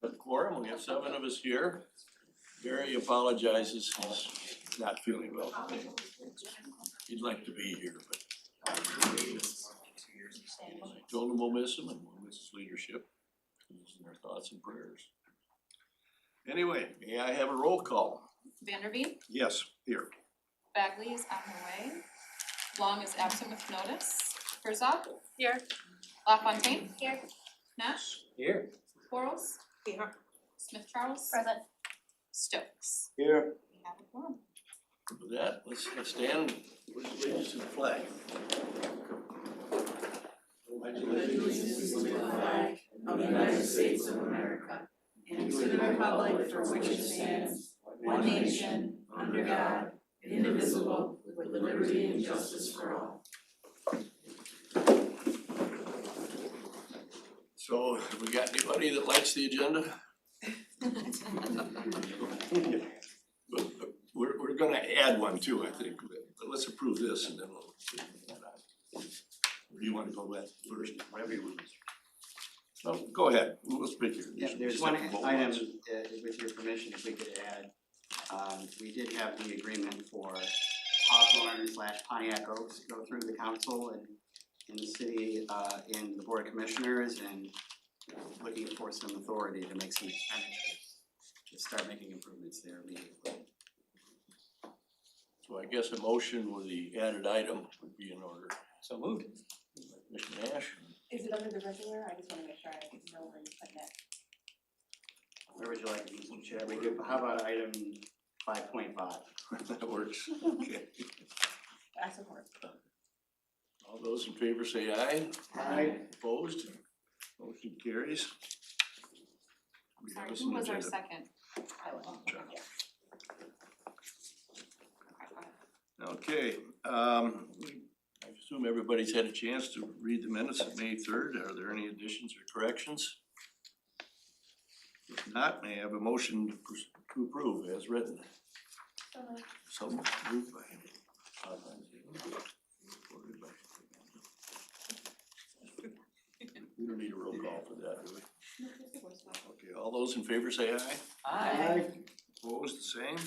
The quorum, we have 7 of us here. Gary apologizes, he's not feeling well today. He'd like to be here, but I told him we'll miss him and we'll miss his leadership. He's in our thoughts and prayers. Anyway, may I have a roll call? Vanderbeek, Yes, here. Bagley is on her way. Long is absent with notice. Herzog. Here. LaFontaine. Here. Nash. Here. Quarles. Here. Smith Charles. Present. Stokes. Here. We have a quorum. With that, let's stand with allegiance to the flag. Allegiance to the flag of the United States of America and to the republic for which it stands, one nation, under God, indivisible, with liberty and justice for all. So, have we got anybody that likes the agenda? We're gonna add one too, I think, but let's approve this and then we'll. Where do you wanna go with first? Whatever you want. No, go ahead, we'll speak here. Yeah, there's one item, with your permission, if we could add, we did have the agreement for Hawthorne/Pontiac Oaks go through the council and in the city, in the board of commissioners, and looking for some authority to make some expenditures, to start making improvements there immediately. So I guess a motion with the added item would be in order. So moved. Mr. Nash, Is it under the regular? I just wanna make sure I know where you're putting it. Where would you like to use, Chair? We do, how about item 5.5? that works, okay. I support. All those in favor say aye. Aye. Opposed? Motion carries. We have Sorry, us who an was our agenda. second? I will. Sure. Okay, go ahead. Okay, I assume everybody's had a chance to read the minutes of May 3rd. Are there any additions or corrections? If not, may I have a motion to approve as written? So moved by. Supported by. We don't need a roll call for that, do we? Okay, all those in favor say aye. Aye. Opposed, the same.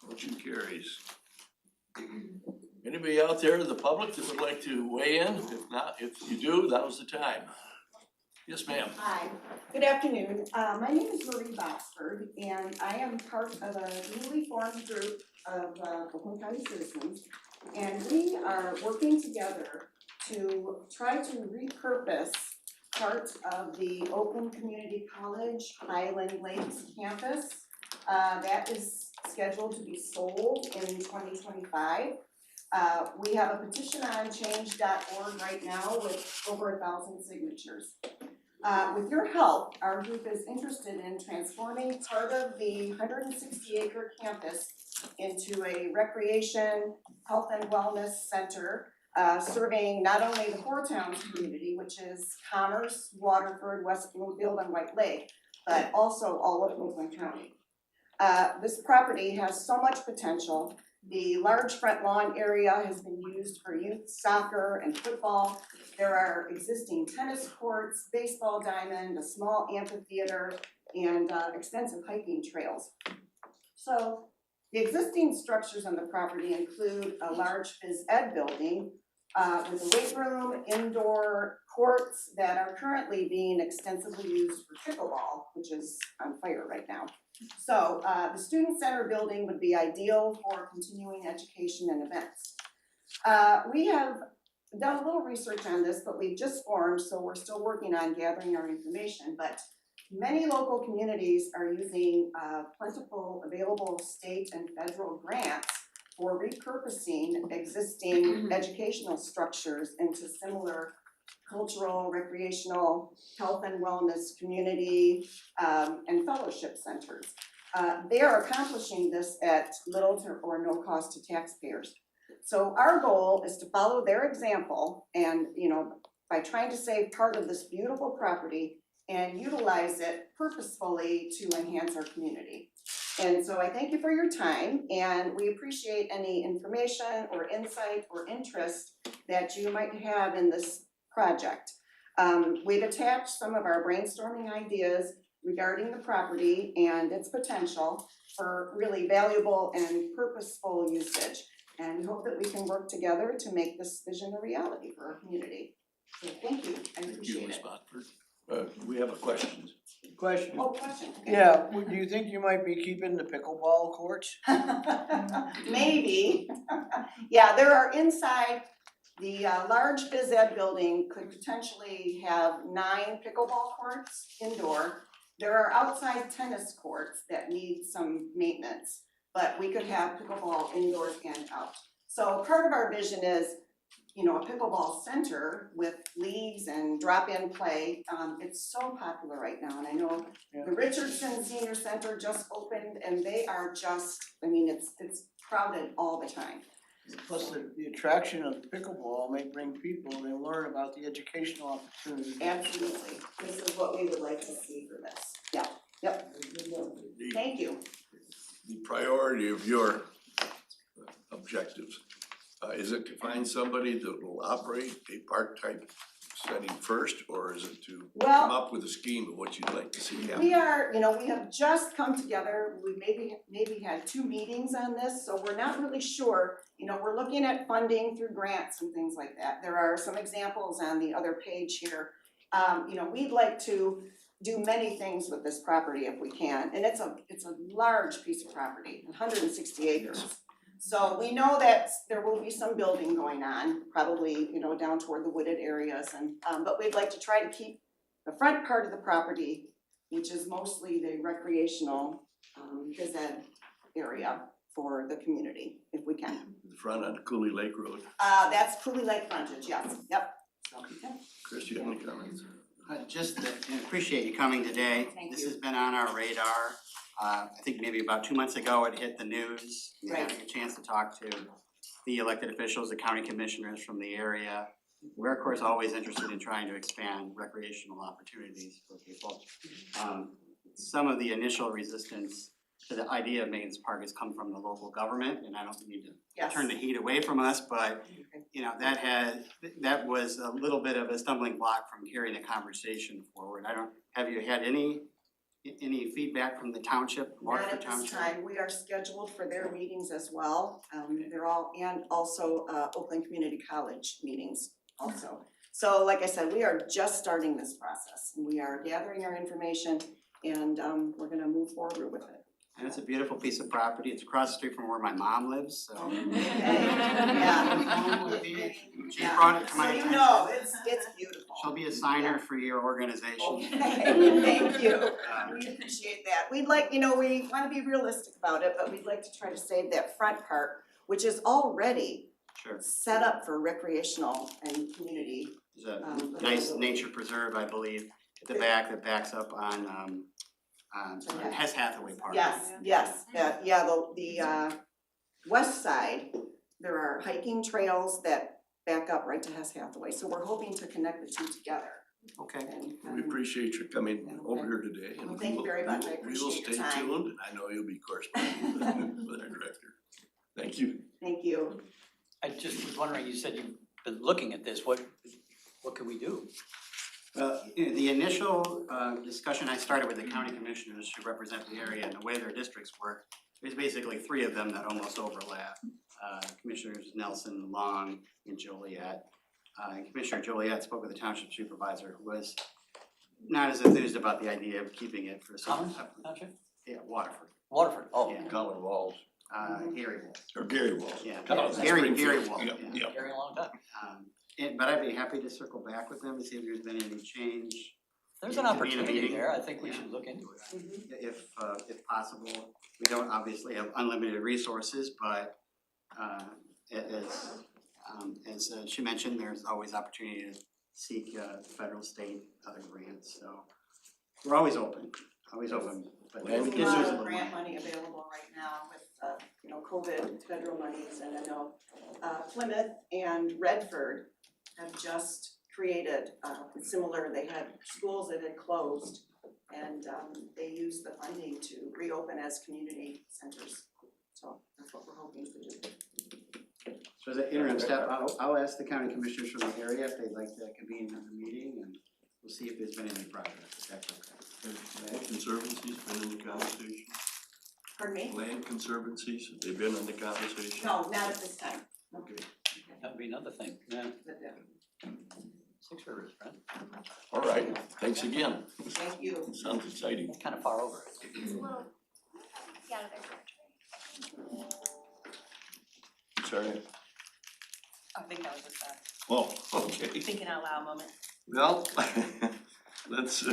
Motion carries. Anybody out there in the public that would like to weigh in? If not, if you do, now's the time. Yes, ma'am. Hi, good afternoon. My name is Marie Boxford, and I am part of a newly formed group of Oakland County citizens. And we are working together to try to repurpose part of the Oakland Community College Highland Lakes campus. That is scheduled to be sold in 2025. We have a petition on change.org right now with over 1,000 signatures. With your help, our group is interested in transforming part of the 160-acre campus into a recreation, health and wellness center, serving not only the Four Towns community, which is Commerce, Waterford, West Bloomfield, and White Lake, but also all of Oakland County. This property has so much potential. The large front lawn area has been used for youth soccer and football. There are existing tennis courts, baseball diamond, a small amphitheater, and extensive hiking trails. So the existing structures on the property include a large phys ed building with a weight room, indoor courts that are currently being extensively used for pickleball, which is on fire right now. So the student center building would be ideal for continuing education and events. We have done a little research on this, but we've just formed, so we're still working on gathering our information, but many local communities are using plentiful available state and federal grants for repurposing existing educational structures into similar cultural, recreational, health and wellness, community, and fellowship centers. They are accomplishing this at little to or no cost to taxpayers. So our goal is to follow their example and, by trying to save part of this beautiful property and utilize it purposefully to enhance our community. And so I thank you for your time, and we appreciate any information or insight or interest that you might have in this project. We've attached some of our brainstorming ideas regarding the property and its potential for really valuable and purposeful usage. And we hope that we can work together to make this vision a reality for our community. So thank you, I Thank you, appreciate Ms. it. Bosford. We have a question. Question. Oh, question, okay. Yeah, do you think you might be keeping the pickleball courts? Maybe. Yeah, there are inside, the large phys ed building could potentially have 9 pickleball courts indoor. There are outside tennis courts that need some maintenance, but we could have pickleball indoors and out. So part of our vision is, you know, a pickleball center with leagues and drop-in play. It's so popular right now, and I know the Richardson Senior Center just opened and they are just, I mean, it's crowded all the time. Plus the attraction of pickleball may bring people, they learn about the educational opportunities. Absolutely, this is what we would like to see for this. Yeah, yep, thank you. The priority of your objectives, is it to find somebody that will operate a park-type setting first, or is it to come Well, up with a scheme of what you'd like to see happen? we are, you know, we have just come together, we maybe had 2 meetings on this, so we're not really sure. You know, we're looking at funding through grants and things like that. There are some examples on the other page here. You know, we'd like to do many things with this property if we can, and it's a large piece of property, 160 acres. So we know that there will be some building going on, probably, you know, down toward the wooded areas, and but we'd like to try to keep the front part of the property, which is mostly the recreational phys ed area for the community, if we can. The front on Cooley Lake Road. That's Cooley Lake frontage, yes, yep. So, yeah. Chris, you have any comments? Just appreciate you coming today. Thank This you. has been on our radar. I think maybe about 2 months ago, it hit the news. Right. Having a chance to talk to the elected officials, the county commissioners from the area. We're of course always interested in trying to expand recreational opportunities for people. Some of the initial resistance to the idea of maintenance park has come from the local government, and I don't need to Yes. turn the heat away from us, but you know, that was a little bit of a stumbling block from carrying the conversation forward. Have you had any feedback from the township, Not Waterford at this Township? time, we are scheduled for their meetings as well, they're all, and also Oakland Community College meetings also. So like I said, we are just starting this process, and we are gathering our information, and we're gonna move forward with it. And it's a beautiful piece of property. It's across the street from where my mom lives, so. Yeah. She brought it to my So attention. you know, it's beautiful. She'll be a signer for your organization. Okay, thank you. We appreciate that. We'd like, you know, we wanna be realistic about it, but we'd like to try to save that front part, which is already Sure. set up for recreational and community. There's a nice nature preserve, I believe, at the back that backs up on Hess Hathaway Park. Yes, the west side, there are hiking trails that back up right to Hess Hathaway, so we're hoping to connect the 2 together. Okay. And, We appreciate you coming over here today, and Well, thank you very much. I appreciate your we will stay time. tuned, and I know you'll be corresponding with our director. Thank you. Thank you. I just was wondering, you said you've been looking at this, what can we do? The initial discussion I started with the county commissioners who represent the area and the way their districts work, there's basically 3 of them that almost overlap. Commissioners Nelson, Long, and Joliet. Commissioner Joliet spoke with the township supervisor, who was not as enthused about the idea of keeping it for some. Commons Township? Yeah, Waterford, Waterford, oh, Yeah. Colin Walls, Gary Wolf. or Gary Walls. Yeah. Collins, Gary Springfield. Wolf, Yep, yeah. yep. carrying a long time. But I'd be happy to circle back with them to see if there's been any change, There's an Yeah, convene a opportunity meeting. there, I think we Yeah. should look into it. if possible. We don't obviously have unlimited resources, but as she mentioned, there's always opportunity to seek federal, state, other grants, so we're always open, but There's it a gives lot us a of little grant more. money available right now with, you know, COVID federal monies, and I know Plymouth and Redford have just created similar, they had schools that had closed, and they used the funding to reopen as community centers. So that's what we're hoping to do. So as an interim step, I'll ask the county commissioners from the area if they'd like to convene another meeting, and we'll see if there's been any progress, if that's okay. Land Conservancy's been in the conversation? Pardon me? Land Conservancies, have they been in the conversation? No, not at this time. Okay. That would be another thing, yeah. But, 6 Rivers, right? All right, thanks again. Thank you. Sounds exciting. Kind of far over. It's a little, yeah, out of their territory. Sorry. I think that was just a Oh, okay. thinking out loud moment. Well, let's,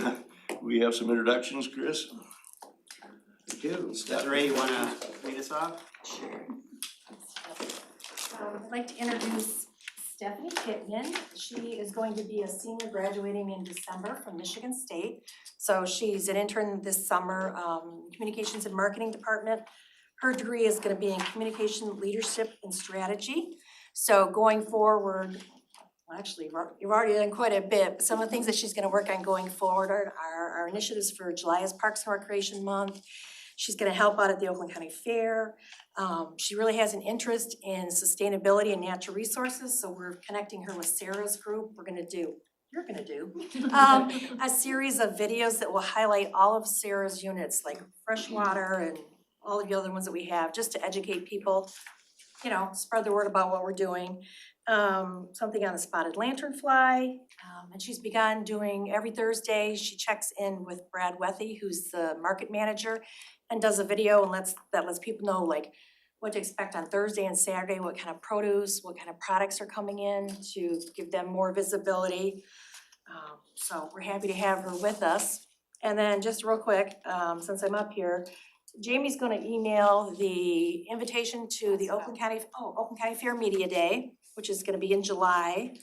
we have some introductions, Chris? We do. Desiree, you wanna lead us off? I'd like to introduce Stephanie Pittman. She is going to be a senior graduating in December from Michigan State. So she's an intern this summer, Communications and Marketing Department. Her degree is gonna be in Communication Leadership and Strategy. So going forward, well, actually, you've already done quite a bit, but some of the things that she's gonna work on going forward are our initiatives for July is Parks and Recreation Month. She's gonna help out at the Oakland County Fair. She really has an interest in sustainability and natural resources, so we're connecting her with Sarah's group. You're gonna do a series of videos that will highlight all of Sarah's units, like freshwater and all of the other ones that we have, just to educate people, you know, spread the word about what we're doing. Something on the spotted lanternfly, and she's begun doing every Thursday. She checks in with Brad Wethy, who's the market manager, and does a video and lets people know like what to expect on Thursday and Saturday, what kind of produce, what kind of products are coming in to give them more visibility. So we're happy to have her with us. And then just real quick, since I'm up here, Jamie's gonna email the invitation to the Oakland County Fair Media Day, which is gonna be in July.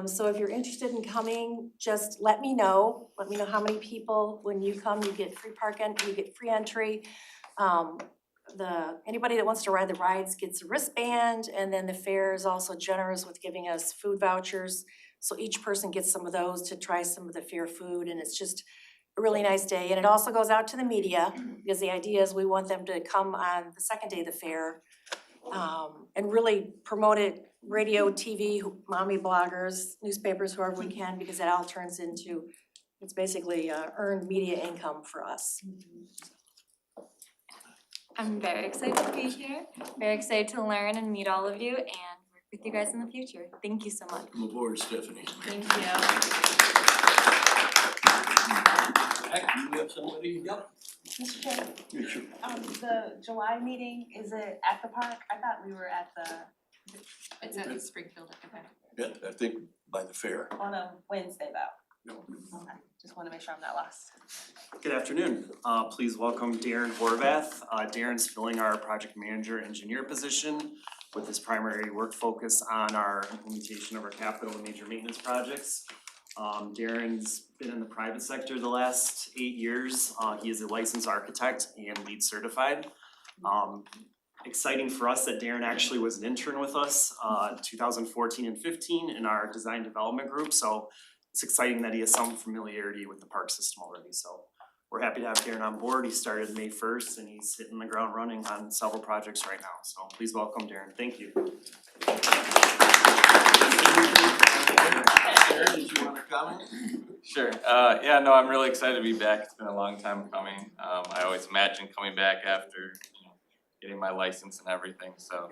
So if you're interested in coming, just let me know how many people. When you come, you get you get free entry. Anybody that wants to ride the rides gets a wristband, and then the fair is also generous with giving us food vouchers. So each person gets some of those to try some of the fair food, and it's just a really nice day. And it also goes out to the media, because the idea is we want them to come on the second day of the fair, and really promote it, radio, TV, mommy bloggers, newspapers, whoever we can, because it all turns into, it's basically earned media income for us. I'm very excited to be here, very excited to learn and meet all of you and work with you guys in the future. Thank you so much. Come aboard, Stephanie. Thank you. Zach, you have somebody? Yep. Mr. Chair, You sure? the July meeting, is it at the park? I thought we were at It's at Springfield, okay. Yeah, I think by the fair. on a Wednesday though. No. Okay, just wanna make sure I'm not lost. Good afternoon. Please welcome Darren Horvath. Darren's filling our project manager engineer position with his primary work focus on our implementation of our capital and major maintenance projects. Darren's been in the private sector the last 8 years. He is a licensed architect and LEED certified. Exciting for us that Darren actually was an intern with us, 2014 and 15 in our design development group. So it's exciting that he has some familiarity with the park system already. So we're happy to have Darren on board. He started May 1st and he's hitting the ground running on several projects right now. So please welcome Darren. Thank you. Aaron, did you want to comment? Sure, yeah, no, I'm really excited to be back, it's been a long time coming, I always imagined coming back after, you know, getting my license and everything, so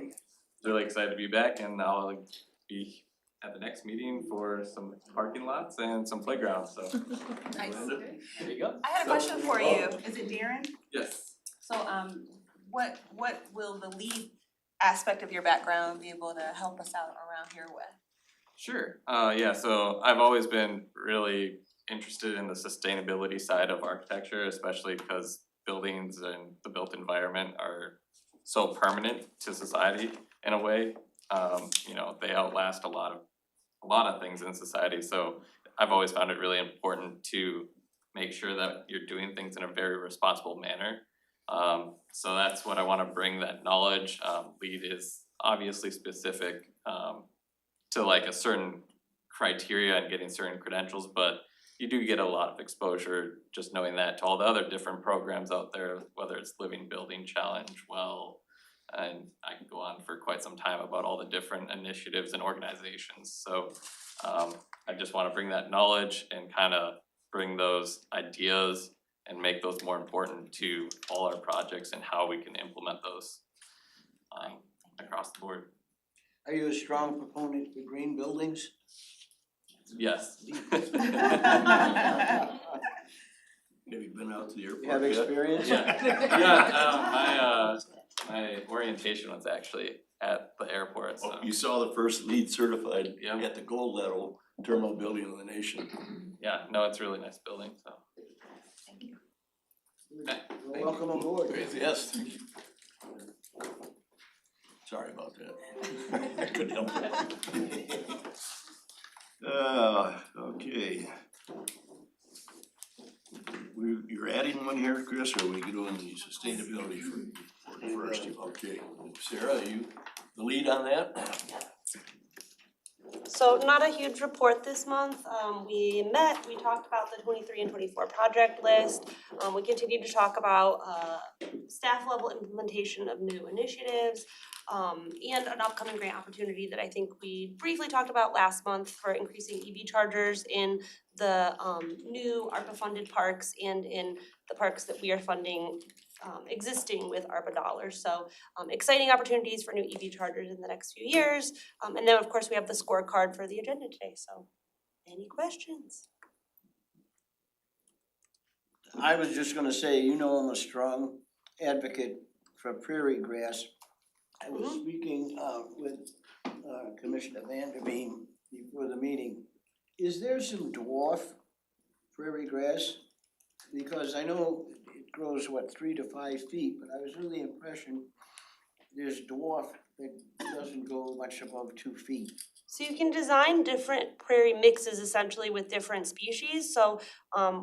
really excited to be back and I'll be at the next meeting for some parking lots and some playgrounds, so. Nice. There you go. I had a question for you. Is it Darren? Yes. So what will the lead aspect of your background be able to help us out around here with? Sure, yeah, so I've always been really interested in the sustainability side of architecture, especially because buildings and the built environment are so permanent to society in a way. You know, they outlast a lot of things in society, so I've always found it really important to make sure that you're doing things in a very responsible manner. So that's what I wanna bring, that knowledge. LEED is obviously specific to like a certain criteria and getting certain credentials, but you do get a lot of exposure just knowing that to all the other different programs out there, whether it's Living Building Challenge, and I can go on for quite some time about all the different initiatives and organizations. So I just wanna bring that knowledge and kind of bring those ideas and make those more important to all our projects and how we can implement those across the board. Are you a strong proponent for green buildings? Yes. Have you been out to the airport You have yet? experience? Yeah, my orientation was actually at the airport, so. You saw the first LEED certified Yeah. at the gold level terminal building in the nation. Yeah, no, it's a really nice building, so. Well, welcome aboard. Yes, thank you. Sorry about that. I couldn't help it. Okay. You're adding one here, Chris, or are we doing the sustainability for first? Okay, Sarah, are you the lead on that? So not a huge report this month. We met, we talked about the 23 and 24 project list. We continued to talk about staff level implementation of new initiatives, and an upcoming grant opportunity that I think we briefly talked about last month for increasing EV chargers in the new ARPA funded parks and in the parks that we are funding existing with ARPA dollars. So exciting opportunities for new EV chargers in the next few years. And then of course we have the scorecard for the agenda today, so any questions? I was just gonna say, you know, I'm a strong advocate for prairie grass. I was speaking with Commissioner Vanderbeem before the meeting. Is there some dwarf prairie grass? Because I know it grows, 3 to 5 feet, but I was under the impression there's dwarf that doesn't go much above 2 feet. So you can design different prairie mixes essentially with different species. So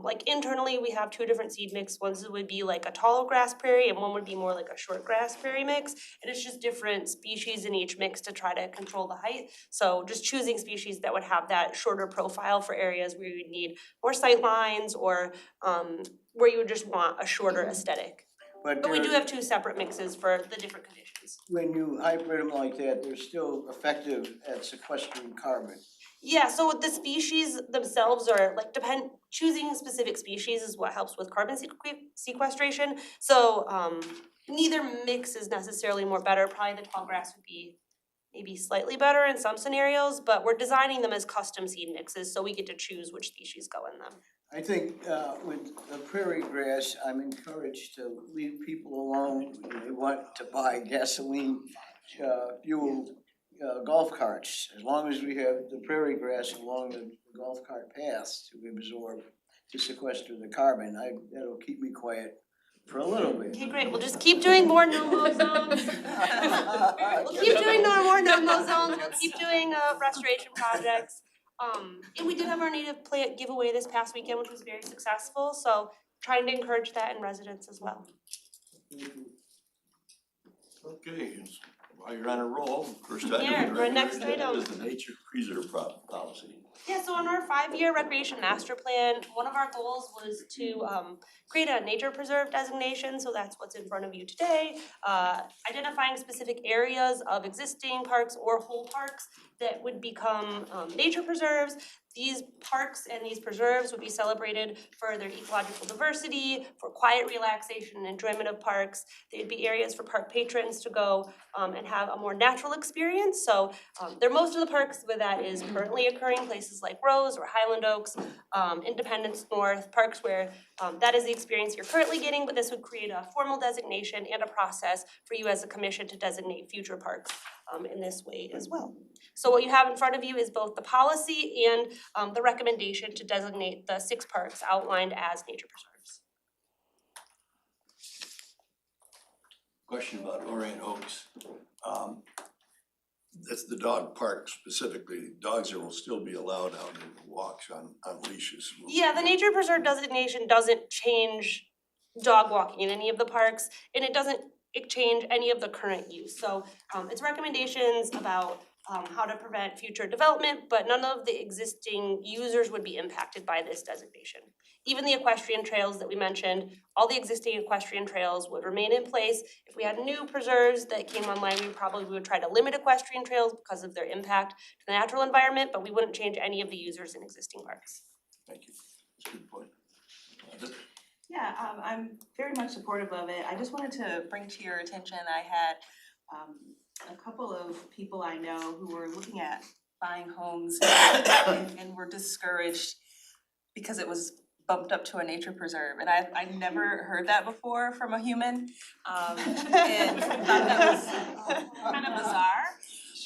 like internally, we have 2 different seed mix. One would be like a tall grass prairie and one would be more like a short grass prairie mix. And it's just different species in each mix to try to control the height. So just choosing species that would have that shorter profile for areas where you would need more sight lines or where you would just want a shorter aesthetic. But we do have 2 separate mixes for the different conditions. When you hybrid them like that, they're still effective at sequestering carbon. Yeah, so the species themselves are like choosing specific species is what helps with carbon sequestration. So neither mix is necessarily more better. Probably the tall grass would be maybe slightly better in some scenarios, but we're designing them as custom seed mixes, so we get to choose which species go in them. I think with the prairie grass, I'm encouraged to leave people alone when they want to buy gasoline fueled golf carts. As long as we have the prairie grass along the golf cart paths to absorb, to sequester the carbon, that'll keep me quiet for a little bit. Okay, great, we'll just keep doing more no-mow zones. We'll keep doing more no-mow zones, we'll keep doing restoration projects. And we did have our native plant giveaway this past weekend, which was very successful, so trying to encourage that in residents as well. Okay, while you're on a roll, first item. Yeah, our next agenda item. is the nature preserve policy. Yeah, so on our 5-year recreation master plan, one of our goals was to create a nature preserve designation, so that's what's in front of you today. Identifying specific areas of existing parks or whole parks that would become nature preserves. These parks and these preserves would be celebrated for their ecological diversity, for quiet relaxation and enjoyment of parks. They'd be areas for park patrons to go and have a more natural experience. So most of the parks where that is currently occurring, places like Rose or Highland Oaks, Independence North, parks where that is the experience you're currently getting, but this would create a formal designation and a process for you as a commission to designate future parks in this way as well. So what you have in front of you is both the policy and the recommendation to designate the 6 parks outlined as nature preserves. Question about Orient Oaks. That's the dog park specifically. Dogs will still be allowed out in walks on leashes. Yeah, the nature preserve designation doesn't change dog walking in any of the parks, and it doesn't change any of the current use. So it's recommendations about how to prevent future development, but none of the existing users would be impacted by this designation. Even the equestrian trails that we mentioned, all the existing equestrian trails would remain in place. If we had new preserves that came online, we probably would try to limit equestrian trails because of their impact to the natural environment, but we wouldn't change any of the users in existing parks. Thank you. That's a good point. Yeah, I'm very much supportive of it. I just wanted to bring to your attention, I had a couple of people I know who were looking at buying homes and were discouraged because it was bumped up to a nature preserve, and I've never heard that before from a human. And thought that was kind of bizarre.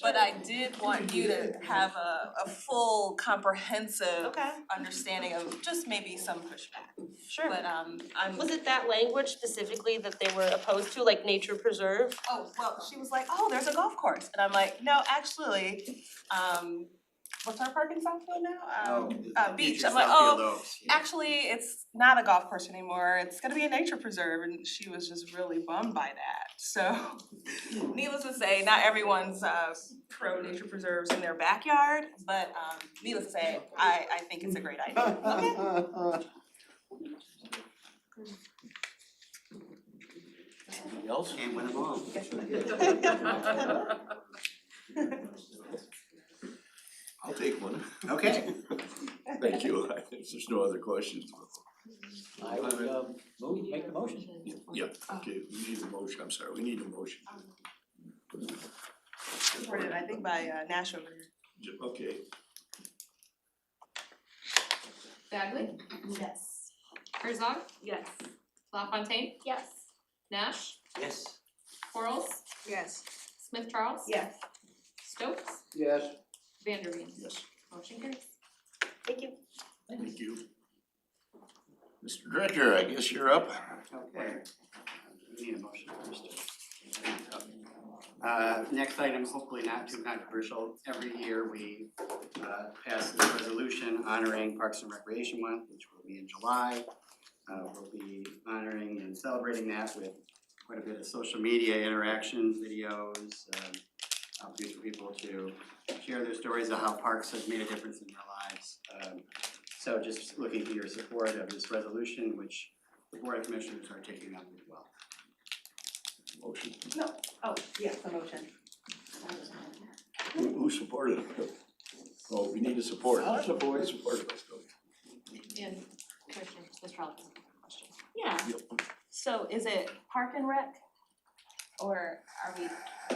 But I did want you to have a full comprehensive Okay, understanding of just maybe some pushback. sure. But I'm. Was it that language specifically that they were opposed to, like nature preserve? Oh, well, she was like, oh, there's a golf course, and I'm like, no, actually, what's our park in Southfield now? Beach, I'm like, oh, actually, it's not a golf course anymore, it's gonna be a nature preserve, and she was just really bummed by that, so. Needless to say, not everyone's pro nature preserves in their backyard, but needless to say, I think it's a great idea. Okay. Anybody else? Can't win them all. I'll take one. Okay. Thank you. I think there's no other questions. I would make the motion. Yeah, okay, we need a motion, I'm sorry, we need a motion. Supported, I think, by Nash over here. Okay, Bagley? Yes. Herzog? Yes. LaFontaine? Yes. Nash? Yes. Quarles? Yes. Smith Charles? Yes. Stokes? Yes. Vanderbeek? yes, Motion carries. Thank you. thank you. Mr. Director, I guess you're up. Okay. We need a motion first. Next item, hopefully not too controversial. Every year we pass this resolution honoring Parks and Recreation Month, which will be in July. We'll be honoring and celebrating that with quite a bit of social media interaction, videos, opportunities for people to share their stories of how parks have made a difference in their lives. So just looking for your support of this resolution, which the Board of Commissioners are taking up as well. Motion. Oh, yes, the motion. Who supported it? Oh, we need to support. I'll support it. Support, let's go. And Commissioner Smith Charles has a question. Yeah, Yep. so is it park and rec? Or are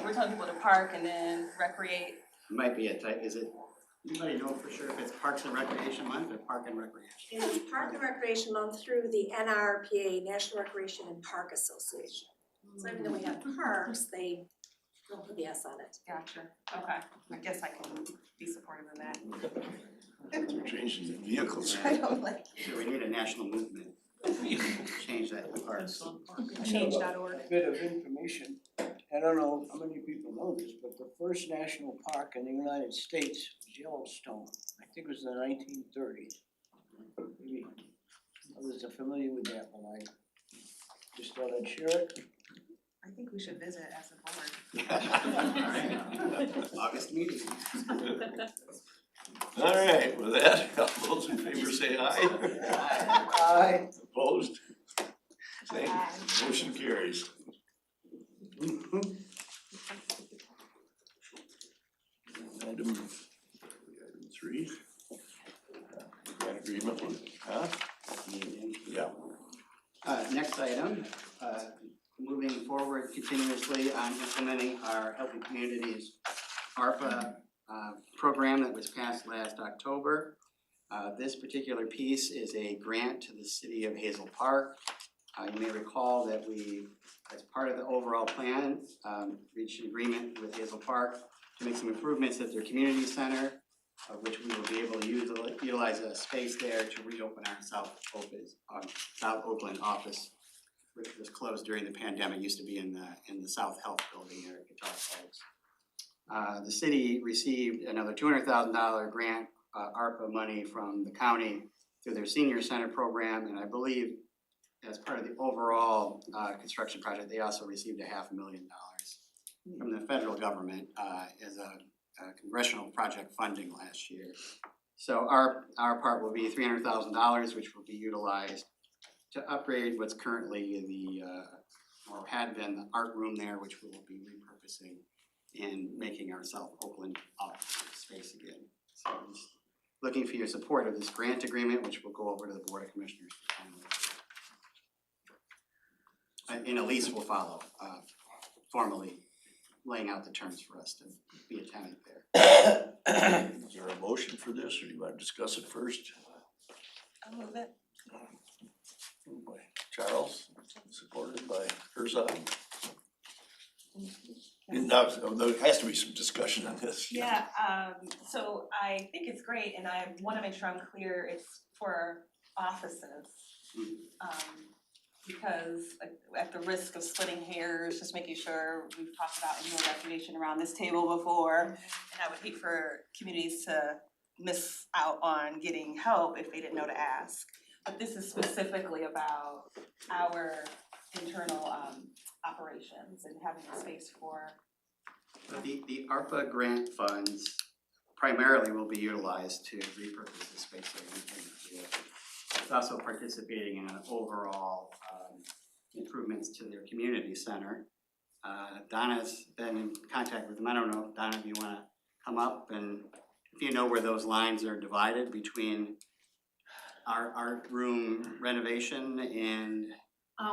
we're telling people to park and then recreate? Might be a type, is it, anybody know for sure if it's Parks and Recreation Month or Park and Recreation? It's Park and Recreation Month through the NRPA, National Recreation and Park Association. So even though we have parks, they don't put the S on it. Gotcha, okay, I guess I can be supportive of that. We're changing the vehicles. I don't like So we need a national movement, change that to parks. change.org. A bit of information, I don't know how many people know this, but the first national park in the United States was Yellowstone. I think it was in the 1930s. Maybe others are familiar with that, but I just thought I'd share it. I think we should visit as a board. August meeting. All right, with that, all those in favor say aye. Aye. Opposed? Same, motion carries. Item 3. Got agreement with, huh? Yeah. Next item, moving forward continuously on implementing our Healthy Communities ARPA program that was passed last October. This particular piece is a grant to the city of Hazel Park. You may recall that we, as part of the overall plan, reached an agreement with Hazel Park to make some improvements at their community center, which we will be able to utilize a space there to reopen our South Oakland office, which was closed during the pandemic. It used to be in the South Health Building there at Guitar Falls. The city received another $200,000 grant, ARPA money from the county through their senior center program, and I believe as part of the overall construction project, they also received $500,000 from the federal government as a congressional project funding last year. So our part will be $300,000, which will be utilized to upgrade what's currently or had been the art room there, which we will be repurposing and making our South Oakland office space again. So I'm just looking for your support of this grant agreement, which will go over to the Board of Commissioners for final approval. and Elise will follow, formally laying out the terms for us to be a tenant there. Is there a motion for this, or do you wanna discuss it first? I'll move it. Moved by Charles, supported by Herzog. Now, there has to be some discussion on this. Yeah, so I think it's great and I wanna make sure I'm clear, it's for offices. Because at the risk of splitting hairs, just making sure, we've talked about indoor recreation around this table before. And I would hate for communities to miss out on getting help if they didn't know to ask. But this is specifically about our internal operations and having a space for. But the ARPA grant funds primarily will be utilized to repurpose the space that we can do. It's also participating in an overall improvements to their community center. Donna's been in contact with them. I don't know, Donna, if you wanna come up and if you know where those lines are divided between our art room renovation and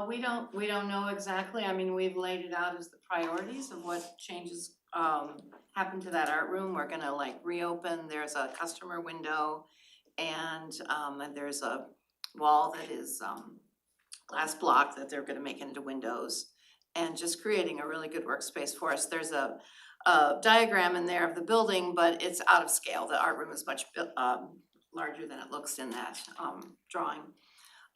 We don't know exactly, I mean, we've laid it out as the priorities of what changes happen to that art room. We're gonna like reopen, there's a customer window and there's a wall that is glass block that they're gonna make into windows. And just creating a really good workspace for us. There's a diagram in there of the building, but it's out of scale. The art room is much larger than it looks in that drawing.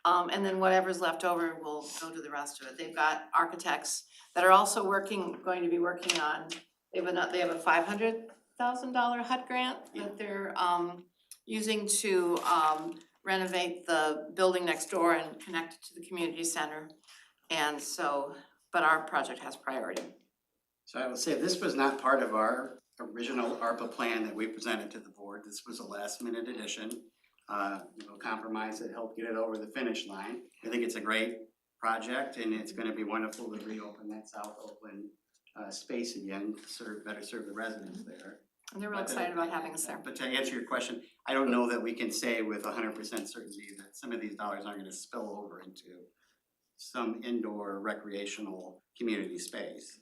And then whatever's left over will go to the rest of it. They've got architects that are also going to be working on, they have a $500,000 HUD grant that they're using to renovate the building next door and connect it to the community center. And so, but our project has priority. so I will say this was not part of our original ARPA plan that we presented to the board. This was a last minute addition. Compromise that helped get it over the finish line. I think it's a great project and it's gonna be wonderful to reopen that South Oakland space again to better serve the residents there. And they're real excited about having us there. But to answer your question, I don't know that we can say with 100% certainty that some of these dollars aren't gonna spill over into some indoor recreational community space.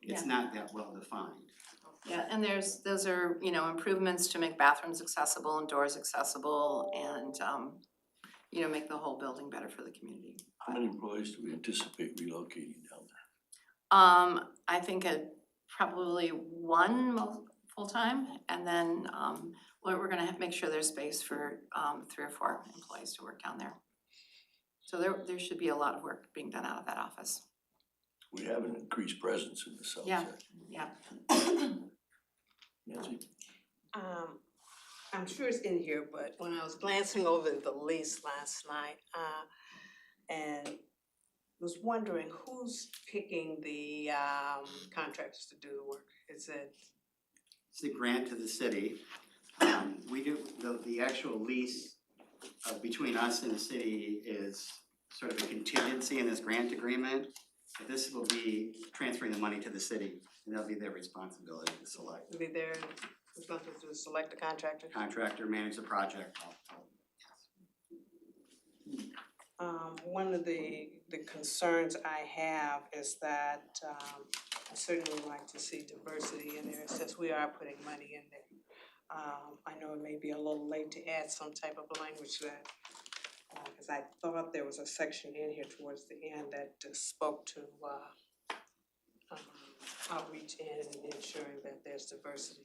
It's not that well defined. Yeah, and those are, improvements to make bathrooms accessible and doors accessible and, make the whole building better for the community. How many employees do we anticipate relocating down there? I think probably one full-time, and then, we're gonna make sure there's space for, 3 or 4 employees to work down there. So there should be a lot of work being done out of that office. We have an increased presence in the south Yeah. section. Yeah. Nancy? I'm sure it's in here, but when I was glancing over the lease last night, and was wondering who's picking the contractors to do the work? Is it? It's a grant to the city. We do, the actual lease between us and the city is sort of a contingency in this grant agreement. But this will be transferring the money to the city and that'll be their responsibility to select. It'll be their responsibility to select the contractor? Contractor, manage the project. One of the concerns I have is that I certainly like to see diversity in there since we are putting money in there. I know it may be a little late to add some type of language to that, cause I thought there was a section in here towards the end that spoke to outreach and ensuring that there's diversity.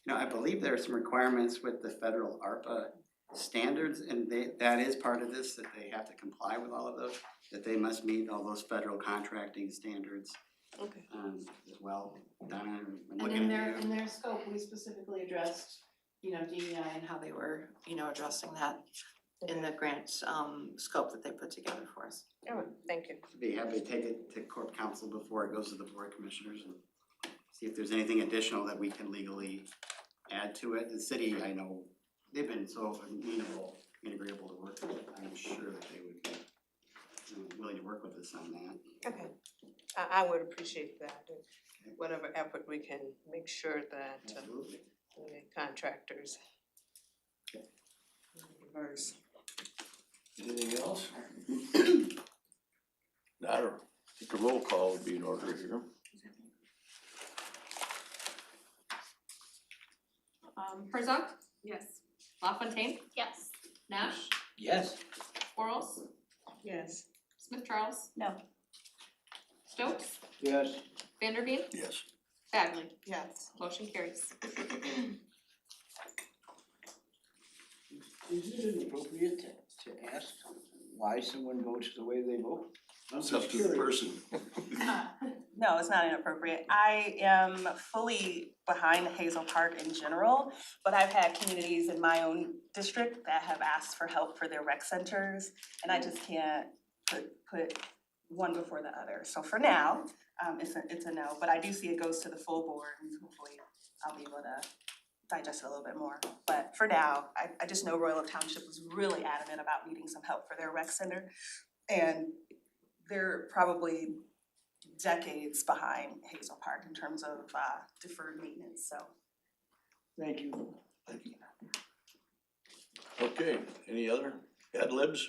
Now, I believe there are some requirements with the federal ARPA standards, and that is part of this, that they have to comply with all of those, that they must meet all those federal contracting standards. Okay. As well. Donna, I'm And looking at you. in their scope, we specifically addressed, DEI and how they were, addressing that in the grant scope that they put together for us. All right, thank you. Be happy to take it to Corp Council before it goes to the Board of Commissioners and see if there's anything additional that we can legally add to it. The city, I know, they've been so amenable and agreeable to work with. I'm sure that they would be willing to work with us on that. Okay, I would appreciate that, whatever effort we can make sure that Absolutely. the contractors diverse. Anything else? Not, or roll call would be in order here. Herzog, Yes. LaFontaine, Yes. Nash, Yes. Quarles, Yes. Smith Charles, No. Stokes, Yes. Vanderbeek, Yes. Bagley. Yes. Motion carries. Is it appropriate to ask why someone votes the way they vote? I'm It's up just to the curious. person. No, it's not inappropriate. I am fully behind Hazel Park in general, but I've had communities in my own district that have asked for help for their rec centers, and I just can't put one before the other. So for now, it's a no, but I do see it goes to the full board, and hopefully I'll be able to digest it a little bit more. But for now, I just know Royal Oak Township was really adamant about needing some help for their rec center, and they're probably decades behind Hazel Park in terms of deferred maintenance, so. Thank you. Thank you. Okay, any other ad libs?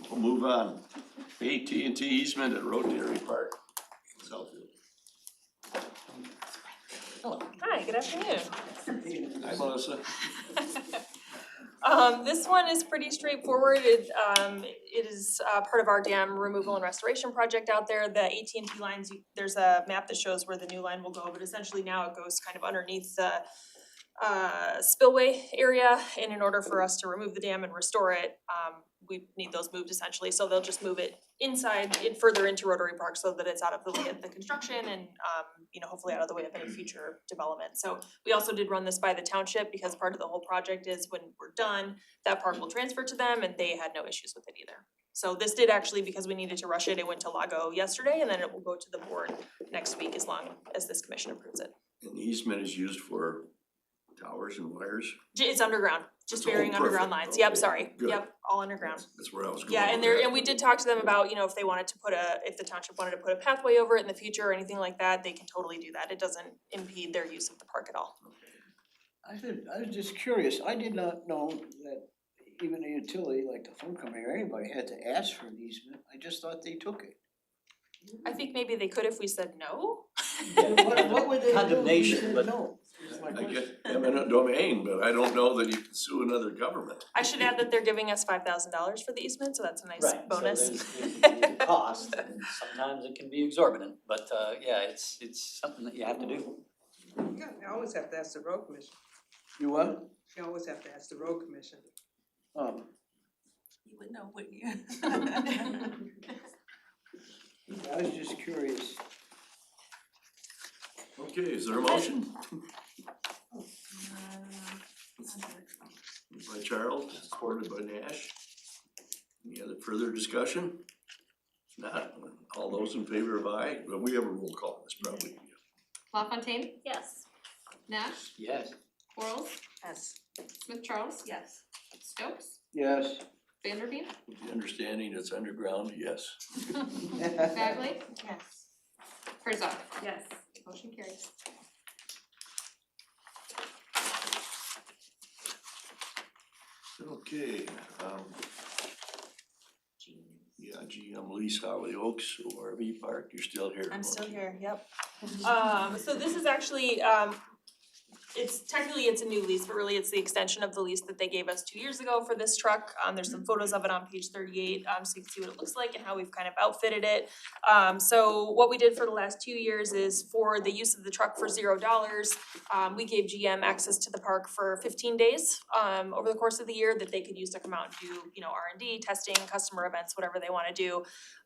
We'll move on. AT&T easement at Rotary Park, Southfield. Hi, good afternoon. Hi, Melissa. This one is pretty straightforward. It is part of our dam removal and restoration project out there. The AT&T lines, there's a map that shows where the new line will go, but essentially now it goes kind of underneath the spillway area. And in order for us to remove the dam and restore it, we need those moved essentially. So they'll just move it inside, further into Rotary Park so that it's out of the way of the construction and, hopefully out of the way of any future development. So we also did run this by the township because part of the whole project is when we're done, that park will transfer to them and they had no issues with it either. So this did actually, because we needed to rush it, it went to Lago yesterday and then it will go to the board next week as long as this commission approves it. And the easement is used for towers and wires? It's underground, just Oh, burying underground perfect. lines. Yep, Okay, sorry. good. Yep, all underground. That's where I was going. Yeah, and with there, that. and we did talk to them about, if they wanted to if the township wanted to put a pathway over it in the future or anything like that, they can totally do that. It doesn't impede their use of the park at all. I was just curious, I did not know that even a utility like the phone company or anybody had to ask for an easement, I just thought they took it. I think maybe they could if we said no. What would they do if you Condemnation, said but- no? Is my I question. get eminent domain, but I don't know that you can sue another government. I should add that they're giving us $5,000 for the easement, so that's a nice Right, bonus. so there's a cost, and sometimes it can be exorbitant, but yeah, it's something that you have to do. Yeah, you always have to ask the road commission. You what? You always have to ask the road commission. You would know, wouldn't you? I was just curious. Okay, is there a motion? Moved by Charles, supported by Nash. Any other further discussion? If not, all those in favor of aye, well, we have a roll call on this probably. LaFontaine, Yes. Nash, Yes. Quarles, Yes. Smith Charles, Yes. Stokes, Yes. Vanderbeek, With the understanding it's underground, yes. Bagley, Yes. Herzog. Yes. Motion carries. Okay, yeah, GM lease Holly Oaks, ORV Park, you're still here. I'm still here, yep. So this is actually, it's a new lease, but really it's the extension of the lease that they gave us 2 years ago for this truck. There's some photos of it on page 38, so you can see what it looks like and how we've kind of outfitted it. So what we did for the last 2 years is for the use of the truck for $0, we gave GM access to the park for 15 days, over the course of the year that they could use to come out and do, R&D, testing, customer events, whatever they wanna do.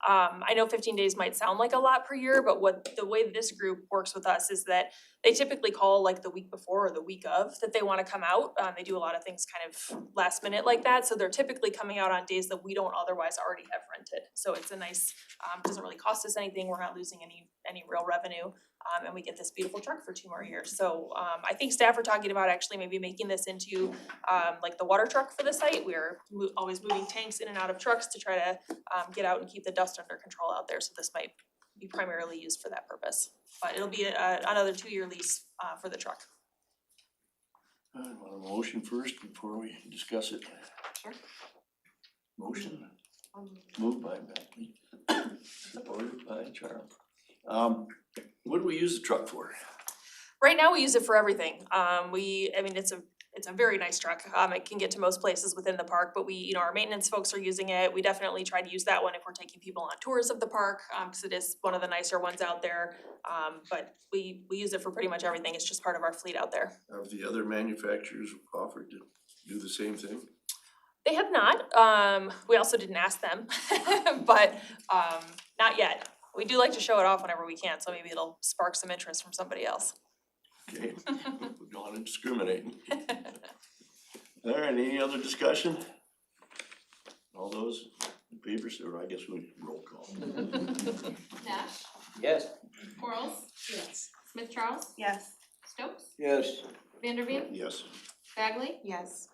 I know 15 days might sound like a lot per year, but the way this group works with us is that they typically call like the week before or the week of that they wanna come out. They do a lot of things kind of last minute like that, so they're typically coming out on days that we don't otherwise already have rented. So it's a nice, doesn't really cost us anything, we're not losing any real revenue, and we get this beautiful truck for 2 more years. So I think staff are talking about actually maybe making this into like the water truck for the site. We're always moving tanks in and out of trucks to try to get out and keep the dust under control out there, so this might be primarily used for that purpose. But it'll be another 2-year lease for the truck. I want a motion first before we discuss it. Sure. Motion, moved by Bagley, supported by Charles. What do we use the truck for? Right now, we use it for everything. I mean, it's a very nice truck. It can get to most places within the park, but our maintenance folks are using it. We definitely try to use that one if we're taking people on tours of the park, cause it is one of the nicer ones out there. But we use it for pretty much everything. It's just part of our fleet out there. Have the other manufacturers offered to do the same thing? They have not. We also didn't ask them, but not yet. We do like to show it off whenever we can, so maybe it'll spark some interest from somebody else. Okay, we're going to discriminate. All right, any other discussion? All those in favor, so I guess we roll call. Nash, Yes. Quarles, Yes. Smith Charles, Yes. Stokes, Yes. Vanderbeek, Yes. Bagley, Yes.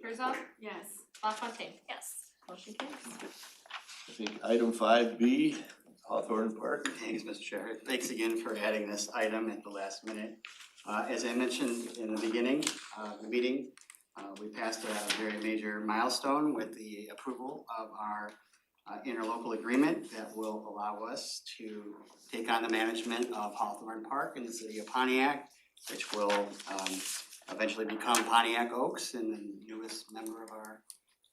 Herzog. Yes. LaFontaine. Yes. Motion carries. I think item 5B, Hawthorne Park. Thanks, Mr. Chair. Thanks again for adding this item at the last minute. As I mentioned in the beginning of the meeting, we passed a very major milestone with the approval of our interlocal agreement that will allow us to take on the management of Hawthorne Park in the city of Pontiac, which will eventually become Pontiac Oaks and the newest member of our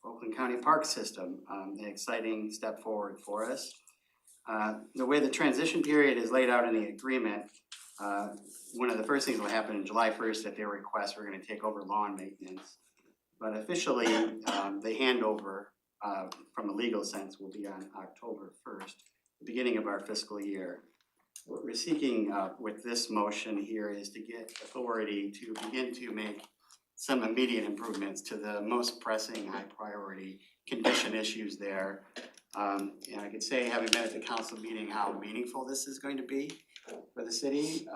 Oakland County Park System. An exciting step forward for us. The way the transition period is laid out in the agreement, one of the first things that will happen on July 1st at their request, we're gonna take over lawn maintenance. But officially, the handover from a legal sense will be on October 1st, the beginning of our fiscal year. What we're seeking with this motion here is to get authority to begin to make some immediate improvements to the most pressing high priority condition issues there. And I could say, having been at the council meeting, how meaningful this is going to be for the city.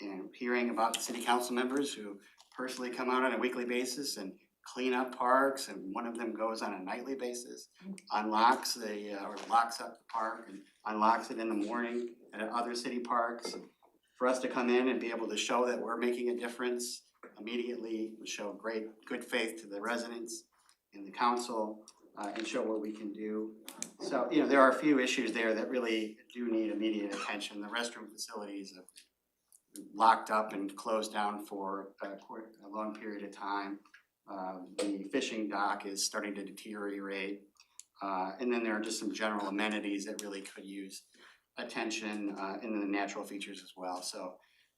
And hearing about the city council members who personally come out on a weekly basis and clean up parks, and one of them goes on a nightly basis, unlocks or locks up the park and unlocks it in the morning at other city parks. For us to come in and be able to show that we're making a difference immediately, show good faith to the residents and the council, and show what we can do. So, there are a few issues there that really do need immediate attention. The restroom facilities have locked up and closed down for a long period of time. The fishing dock is starting to deteriorate. And then there are just some general amenities that really could use attention, and the natural features as well. So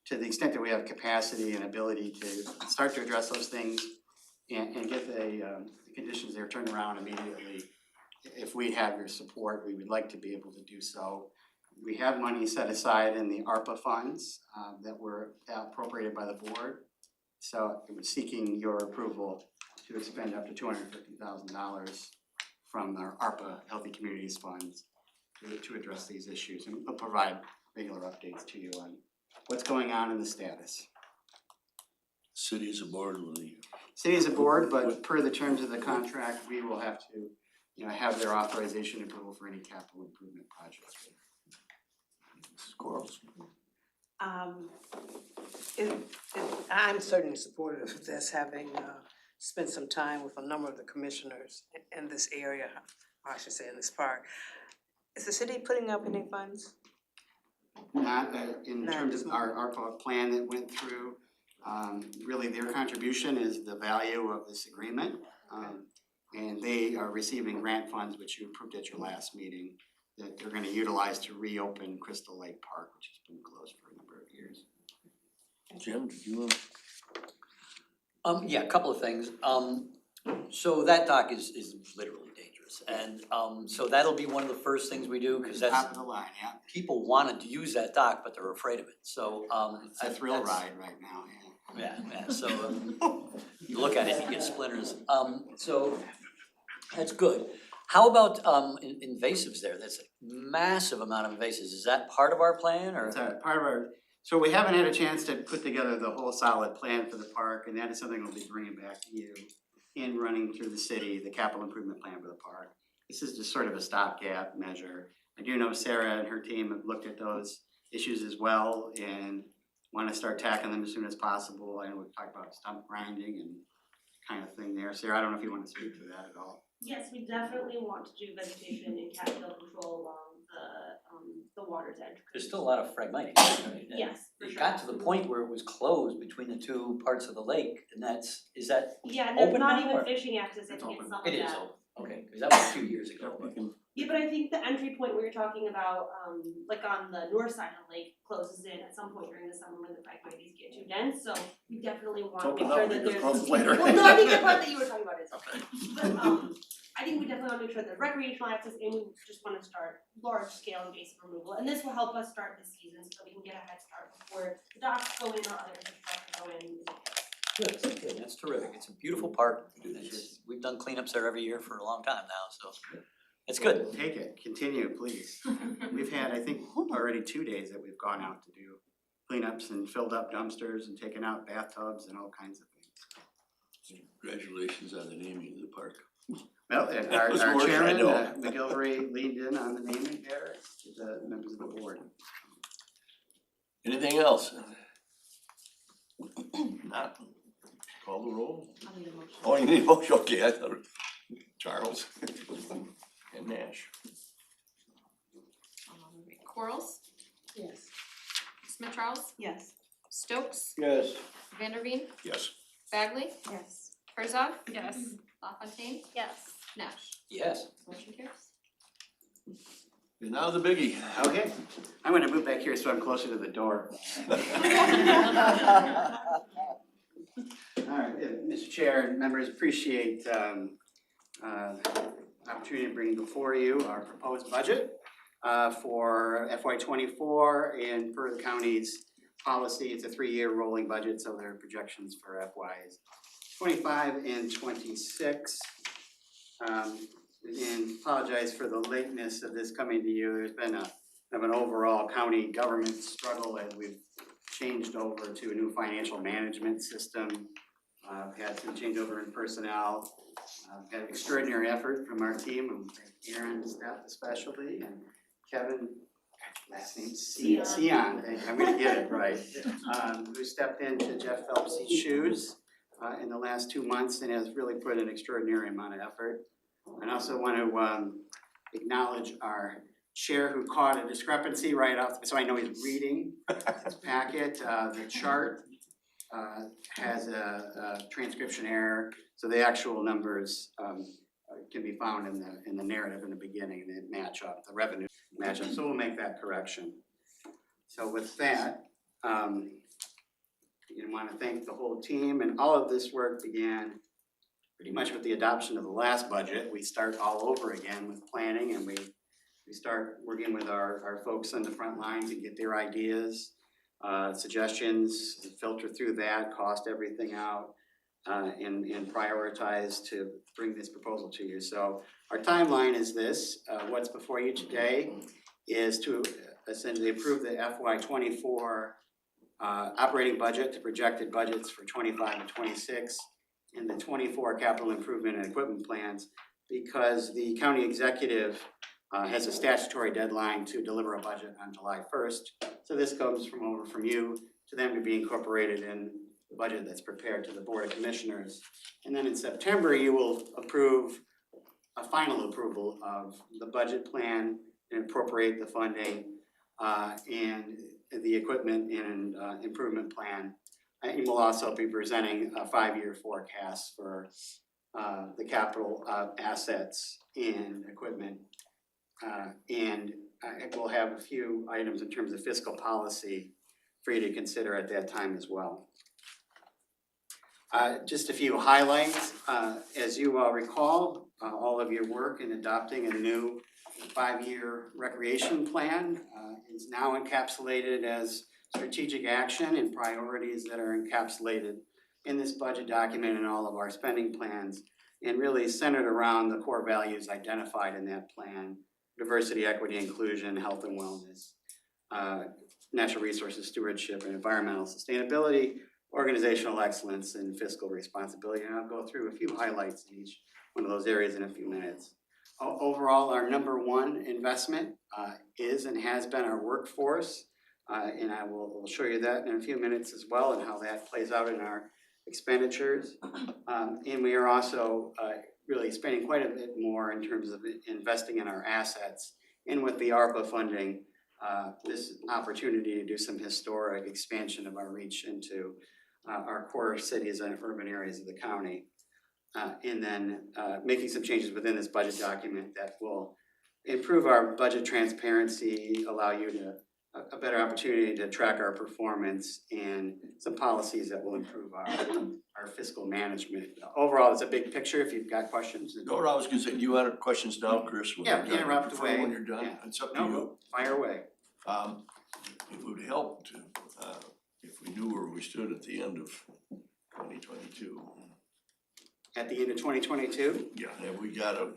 to the extent that we have capacity and ability to start to address those things and get the conditions there turned around immediately, if we have your support, we would like to be able to do so. We have money set aside in the ARPA funds that were appropriated by the board. So we're seeking your approval to expend up to $250,000 from our ARPA Healthy Communities funds to address these issues, and we'll provide regular updates to you on what's going on in the status. City is aboard with the. City is aboard, but per the terms of the contract, we will have to, have their authorization approval for any capital improvement projects. Quarles. I'm certainly supportive of this, having spent some time with a number of the commissioners in this area, or I should say in this park. Is the city putting up any funds? Not in terms of our ARPA plan that went through, really their contribution is the value of this agreement. And they are receiving grant funds, which you approved at your last meeting, that they're gonna utilize to reopen Crystal Lake Park, which has been closed for a number of years. Jim, did you want? Yeah, a couple of things. So that dock is literally dangerous, and so that'll be one of the first things we do, cause that's. Top of the line, yeah. People wanted to use that dock, but they're afraid of it, so It's a thrill ride right now, yeah. Yeah, so you look at it and you get splinters, so that's good. How about invasives there? That's a massive amount of invasives. Is that part of our plan, or? It's part of our, so we haven't had a chance to put together the whole solid plan for the park, and that is something we'll be bringing back to you and running through the city, the capital improvement plan for the park. This is just sort of a stopgap measure. I do know Sarah and her team have looked at those issues as well and want to start tackling them as soon as possible. And we've talked about stump grinding and kind of thing there. Sarah, I don't know if you want to speak to that at all. Yes, we definitely want to do vegetation and cattail control along the the water's edge. There's still a lot of fragmiting. Yes, for It sure. got to the point where it was closed between the two parts of the lake, and is that Yeah, and there's open not now, even or- fishing access, I think it's some of that. It is open, okay, cause that was a few years ago, but. Yeah, but I think the entry point where you're talking about, like on the north side of the lake closes in at some point during the summer when the phragmites get too dense, so we definitely wanna Open make up, sure we that just there's. close later. Well, no, I think the part that you were talking about is, but I think we definitely wanna make sure that recreational access, and we just wanna start large scale invasive removal, and this will help us start the season so that we can get a head start before the docks go in or other infrastructure go in. Good, that's terrific, it's a beautiful park, we've done cleanups there every year for a long time now, so it's good. Take it, continue, please. We've had, I think, already 2 days that we've gone out to do cleanups and filled up dumpsters and taken out bathtubs and all kinds of things. Congratulations on the naming of the park. Well, and our It was work, I chairman, know. McGilvery leaned in on the naming there, to the members of the board. Anything else? Not, call the roll. I'll need a motion. Oh, you need a motion, okay, I thought, Charles and Nash. Quarles, Yes. Smith Charles, Yes. Stokes, Yes. Vanderveen, Yes. Bagley, Yes. Herzog, Yes. LaFontaine, Yes. Nash. Yes. Motion carries. And now the biggie. Okay, I'm gonna move back here so I'm closer to the door. All right, Mr. Chair and members, appreciate opportunity to bring before you our proposed budget for FY '24, and per the county's policy, it's a 3-year rolling budget, so there are projections for FYs '25 and '26. And apologize for the lateness of this coming to you. There's been kind of an overall county government struggle as we've changed over to a new financial management system. Had some changeover in personnel, had extraordinary effort from our team, and Aaron, staff especially, and Kevin, last name Sion, I'm gonna get it right. Who stepped into Jeff Phelps' shoes in the last 2 months and has really put an extraordinary amount of effort. And I also want to acknowledge our chair who caught a discrepancy right off, so I know he's reading his packet. The chart has a transcription error, so the actual numbers can be found in the narrative in the beginning, and they match up, the revenue match up, so we'll make that correction. So with that, I want to thank the whole team, and all of this work began pretty much with the adoption of the last budget. We start all over again with planning, and we start working with our folks on the front lines and get their ideas, suggestions, filter through that, cost everything out, and prioritize to bring this proposal to you. So our timeline is this, what's before you today is to essentially approve the FY '24 operating budget to projected budgets for '25 and '26, and the '24 capital improvement and equipment plans, because the county executive has a statutory deadline to deliver a budget on July 1st. So this comes from you to them to be incorporated in the budget that's prepared to the Board of Commissioners. And then in September, you will approve a final approval of the budget plan and appropriate the funding and the equipment and improvement plan. And we'll also be presenting a 5-year forecast for the capital assets and equipment. And we'll have a few items in terms of fiscal policy for you to consider at that time as well. Just a few highlights. As you all recall, all of your work in adopting a new 5-year recreation plan is now encapsulated as strategic action and priorities that are encapsulated in this budget document and all of our spending plans, and really centered around the core values identified in that plan: diversity, equity, inclusion, health and wellness, natural resources stewardship and environmental sustainability, organizational excellence, and fiscal responsibility. And I'll go through a few highlights in each one of those areas in a few minutes. Overall, our number one investment is and has been our workforce. And I will show you that in a few minutes as well, and how that plays out in our expenditures. And we are also really spending quite a bit more in terms of investing in our assets. And with the ARPA funding, this opportunity to do some historic expansion of our reach into our core cities and urban areas of the county. And then making some changes within this budget document that will improve our budget transparency, allow you to a better opportunity to track our performance, and some policies that will improve our fiscal management. Overall, it's a big picture. If you've got questions. No, I was gonna say, do you want questions now, Chris? When Yeah, you're done? interrupt Prefer away. when you're done, Yeah. it's up to No, you. fire away. It would help to, if we knew where we stood at the end of 2022. At the end of 2022. Yeah, have we got a,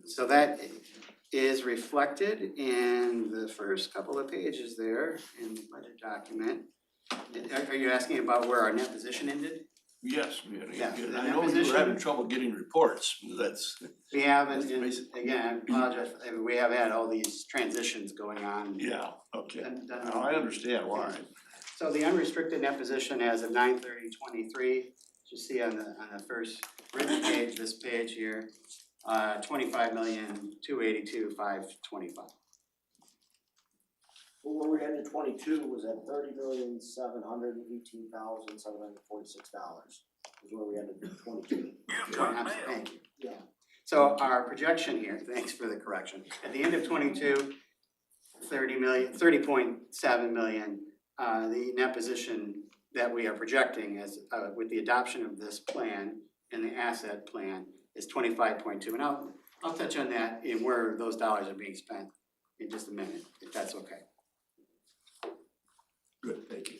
So that is reflected in the first couple of pages there in the budget document. Are you asking about where our net position ended? yes, Yeah, and the I net know you were position- having trouble getting reports, that's, We have, and That's again, I apologize, we have had all these transitions going on. yeah, okay. And, Now I understand why. So the unrestricted net position as of 9/30/23, you see on the first written page, this page here, 25,282,525. Well, where we ended 22 was at $30,718,746 is where we ended 22. Thank you. Yeah. So our projection here, thanks for the correction, at the end of 22, 30.7 million, the net position that we are projecting as, with the adoption of this plan and the asset plan is 25.2, and I'll touch on that and where those dollars are being spent in just a minute, if that's okay. Good, thank you.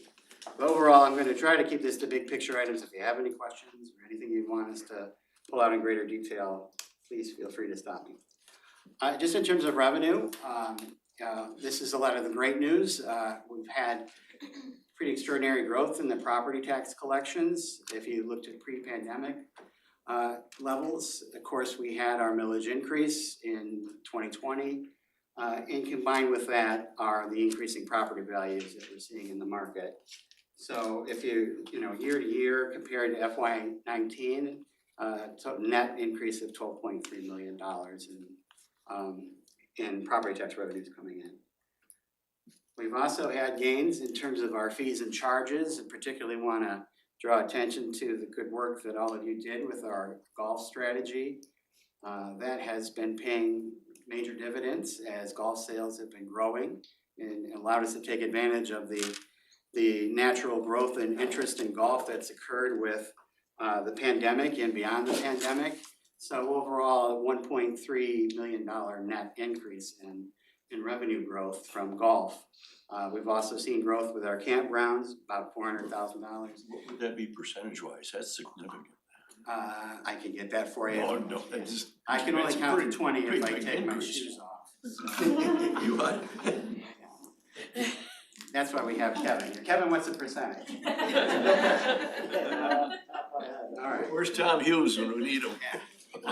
But overall, I'm gonna try to keep this to big picture items. If you have any questions or anything you want us to pull out in greater detail, please feel free to stop me. Just in terms of revenue, this is a lot of the great news. We've had pretty extraordinary growth in the property tax collections. If you looked at pre-pandemic levels, of course, we had our millage increase in 2020. And combined with that are the increasing property values that we're seeing in the market. So if you know, year to year compared to FY19, net increase of $12.3 million in property tax revenues coming in. We've also had gains in terms of our fees and charges, and particularly wanna draw attention to the good work that all of you did with our golf strategy. That has been paying major dividends as golf sales have been growing and allowed us to take advantage of the natural growth and interest in golf that's occurred with the pandemic and beyond the pandemic. So overall, $1.3 million net increase in revenue growth from golf. We've also seen growth with our campgrounds, about $400,000. What would that be percentage wise? That's significant. I can get that for you. Oh, no, that's just. I can only it's a count to pretty- 20 if pretty I big take my increase. shoes off. You what? That's why we have Kevin here. Kevin, what's the percentage? All right. Where's Tom Hughes when we need him?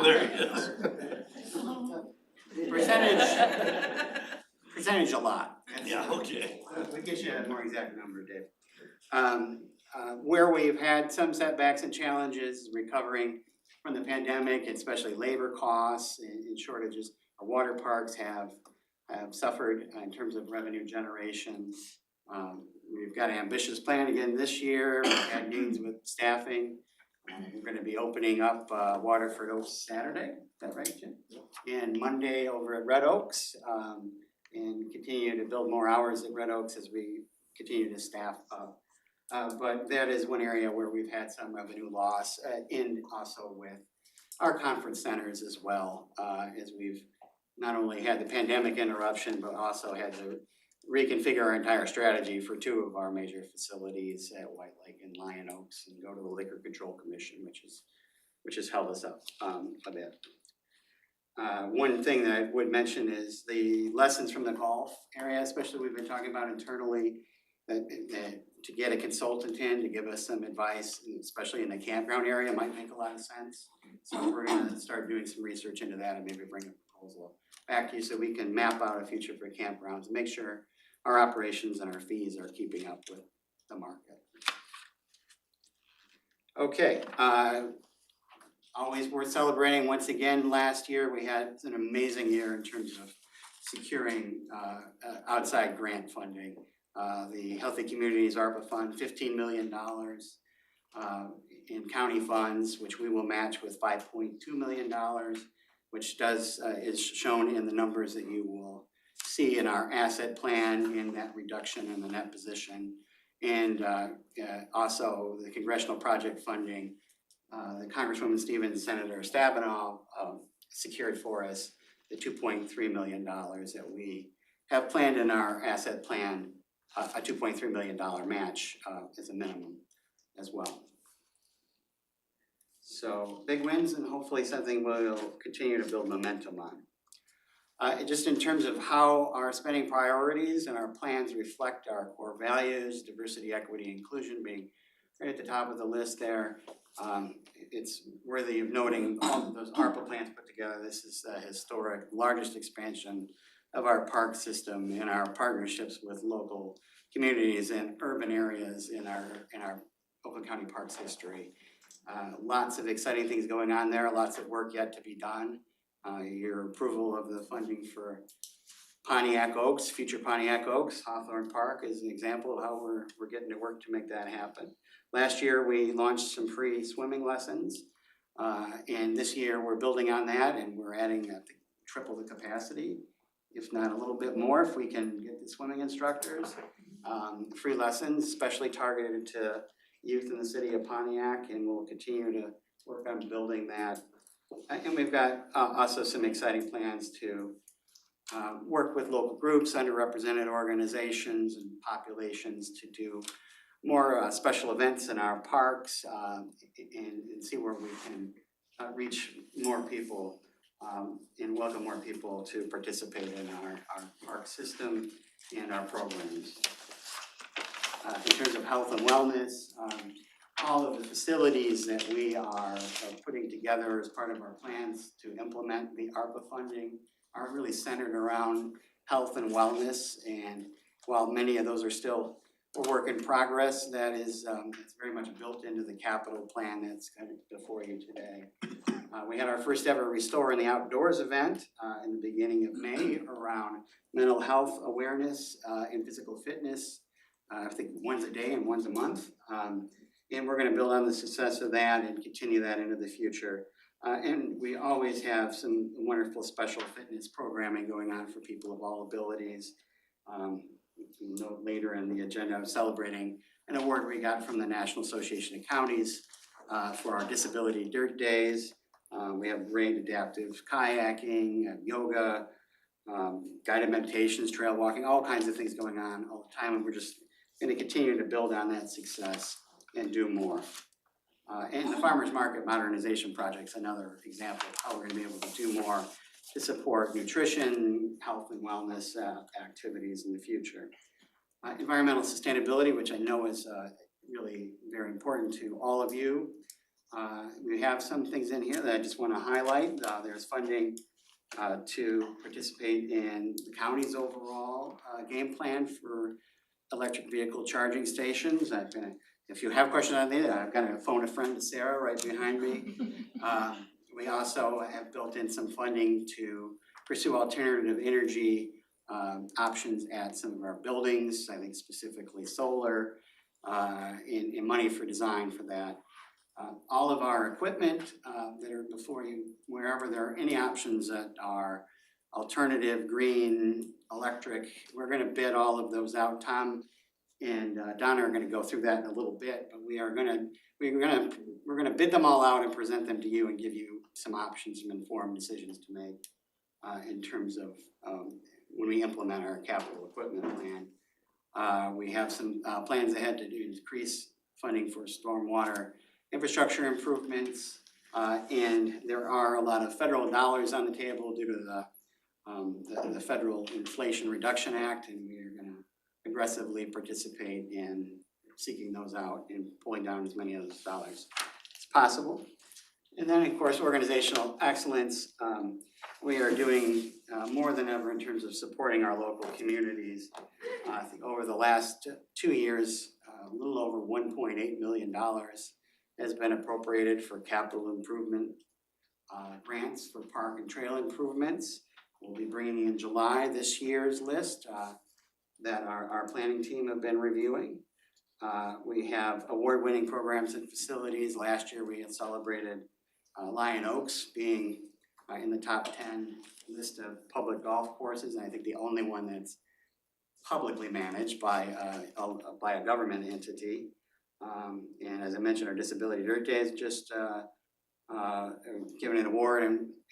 There he is. Percentage a lot. Yeah, okay. We'll get you a more exact number, Dave. Where we've had some setbacks and challenges recovering from the pandemic, especially labor costs and shortages, our water parks have suffered in terms of revenue generation. We've got an ambitious plan again this year. We've had gains with staffing. We're gonna be opening up Waterford Oaks Saturday, is that right, Jim? And Monday over at Red Oaks, and continue to build more hours at Red Oaks as we continue to staff up. But that is one area where we've had some revenue loss, and also with our conference centers as well, as we've not only had the pandemic interruption, but also had to reconfigure our entire strategy for two of our major facilities at White Lake and Lion Oaks, and go to the Liquor Control Commission, which has held us up a bit. One thing that I would mention is the lessons from the golf area, especially we've been talking about internally, that to get a consultant in to give us some advice, especially in the campground area, might make a lot of sense. So we're gonna start doing some research into that and maybe bring a proposal back to you so we can map out a future for campgrounds and make sure our operations and our fees are keeping up with the market. Okay, always worth celebrating. Once again, last year we had an amazing year in terms of securing outside grant funding. The Healthy Communities ARPA Fund, $15 million in county funds, which we will match with $5.2 million, which is shown in the numbers that you will see in our asset plan in that reduction in the net position. And also the congressional project funding, the Congresswoman Stevens, Senator Stabenow secured for us the $2.3 million that we have planned in our asset plan, a $2.3 million match as a minimum as well. So big wins, and hopefully something we'll continue to build momentum on. Just in terms of how our spending priorities and our plans reflect our core values, diversity, equity, inclusion being right at the top of the list there. It's worthy of noting all of those ARPA plans put together. This is a historic, largest expansion of our park system and our partnerships with local communities and urban areas in our Oakland County Parks history. Lots of exciting things going on there, lots of work yet to be done. Your approval of the funding for Pontiac Oaks, future Pontiac Oaks, Hawthorne Park is an example of how we're getting to work to make that happen. Last year, we launched some free swimming lessons, and this year we're building on that, and we're adding triple the capacity, if not a little bit more, if we can get the swimming instructors. Free lessons, especially targeted to youth in the city of Pontiac, and we'll continue to work on building that. And we've got also some exciting plans to work with local groups, underrepresented organizations and populations to do more special events in our parks and see where we can reach more people and welcome more people to participate in our park system and our programs. In terms of health and wellness, all of the facilities that we are putting together as part of our plans to implement the ARPA funding are really centered around health and wellness. And while many of those are still a work in progress, that is it's very much built into the capital plan that's kind of before you today. We had our first ever Restore in the Outdoors event in the beginning of May around mental health awareness and physical fitness. I think one's a day and one's a month. And we're gonna build on the success of that and continue that into the future. And we always have some wonderful special fitness programming going on for people of all abilities. Note later in the agenda, I'm celebrating an award we got from the National Association of Counties for our Disability Dirt Days. We have great adaptive kayaking, yoga, guided meditations, trail walking, all kinds of things going on all the time, and we're just gonna continue to build on that success and do more. And the Farmers Market Modernization Project's another example of how we're gonna be able to do more to support nutrition, health and wellness activities in the future. Environmental sustainability, which I know is really very important to all of you. We have some things in here that I just wanna highlight. There's funding to participate in the county's overall game plan for electric vehicle charging stations. If you have questions on that, I've got to phone a friend, Sarah, right behind me. We also have built in some funding to pursue alternative energy options at some of our buildings, I think specifically solar, and money for design for that. All of our equipment that are before you, wherever there are any options that are alternative, green, electric, we're gonna bid all of those out. Tom and Donna are gonna go through that in a little bit, but we're gonna bid them all out and present them to you and give you some options, some informed decisions to make in terms of when we implement our capital equipment plan. We have some plans ahead to increase funding for stormwater infrastructure improvements, and there are a lot of federal dollars on the table due to the Federal Inflation Reduction Act, and we are gonna aggressively participate in seeking those out and pulling down as many of those dollars as possible. And then, of course, organizational excellence. We are doing more than ever in terms of supporting our local communities. I think over the last 2 years, a little over $1.8 million has been appropriated for capital improvement grants for park and trail improvements. We'll be bringing in July this year's list that our planning team have been reviewing. We have award-winning programs and facilities. Last year, we had celebrated Lion Oaks being in the top 10 list of public golf courses, and I think the only one that's publicly managed by a government entity. And as I mentioned, our Disability Dirt Day is just given an award,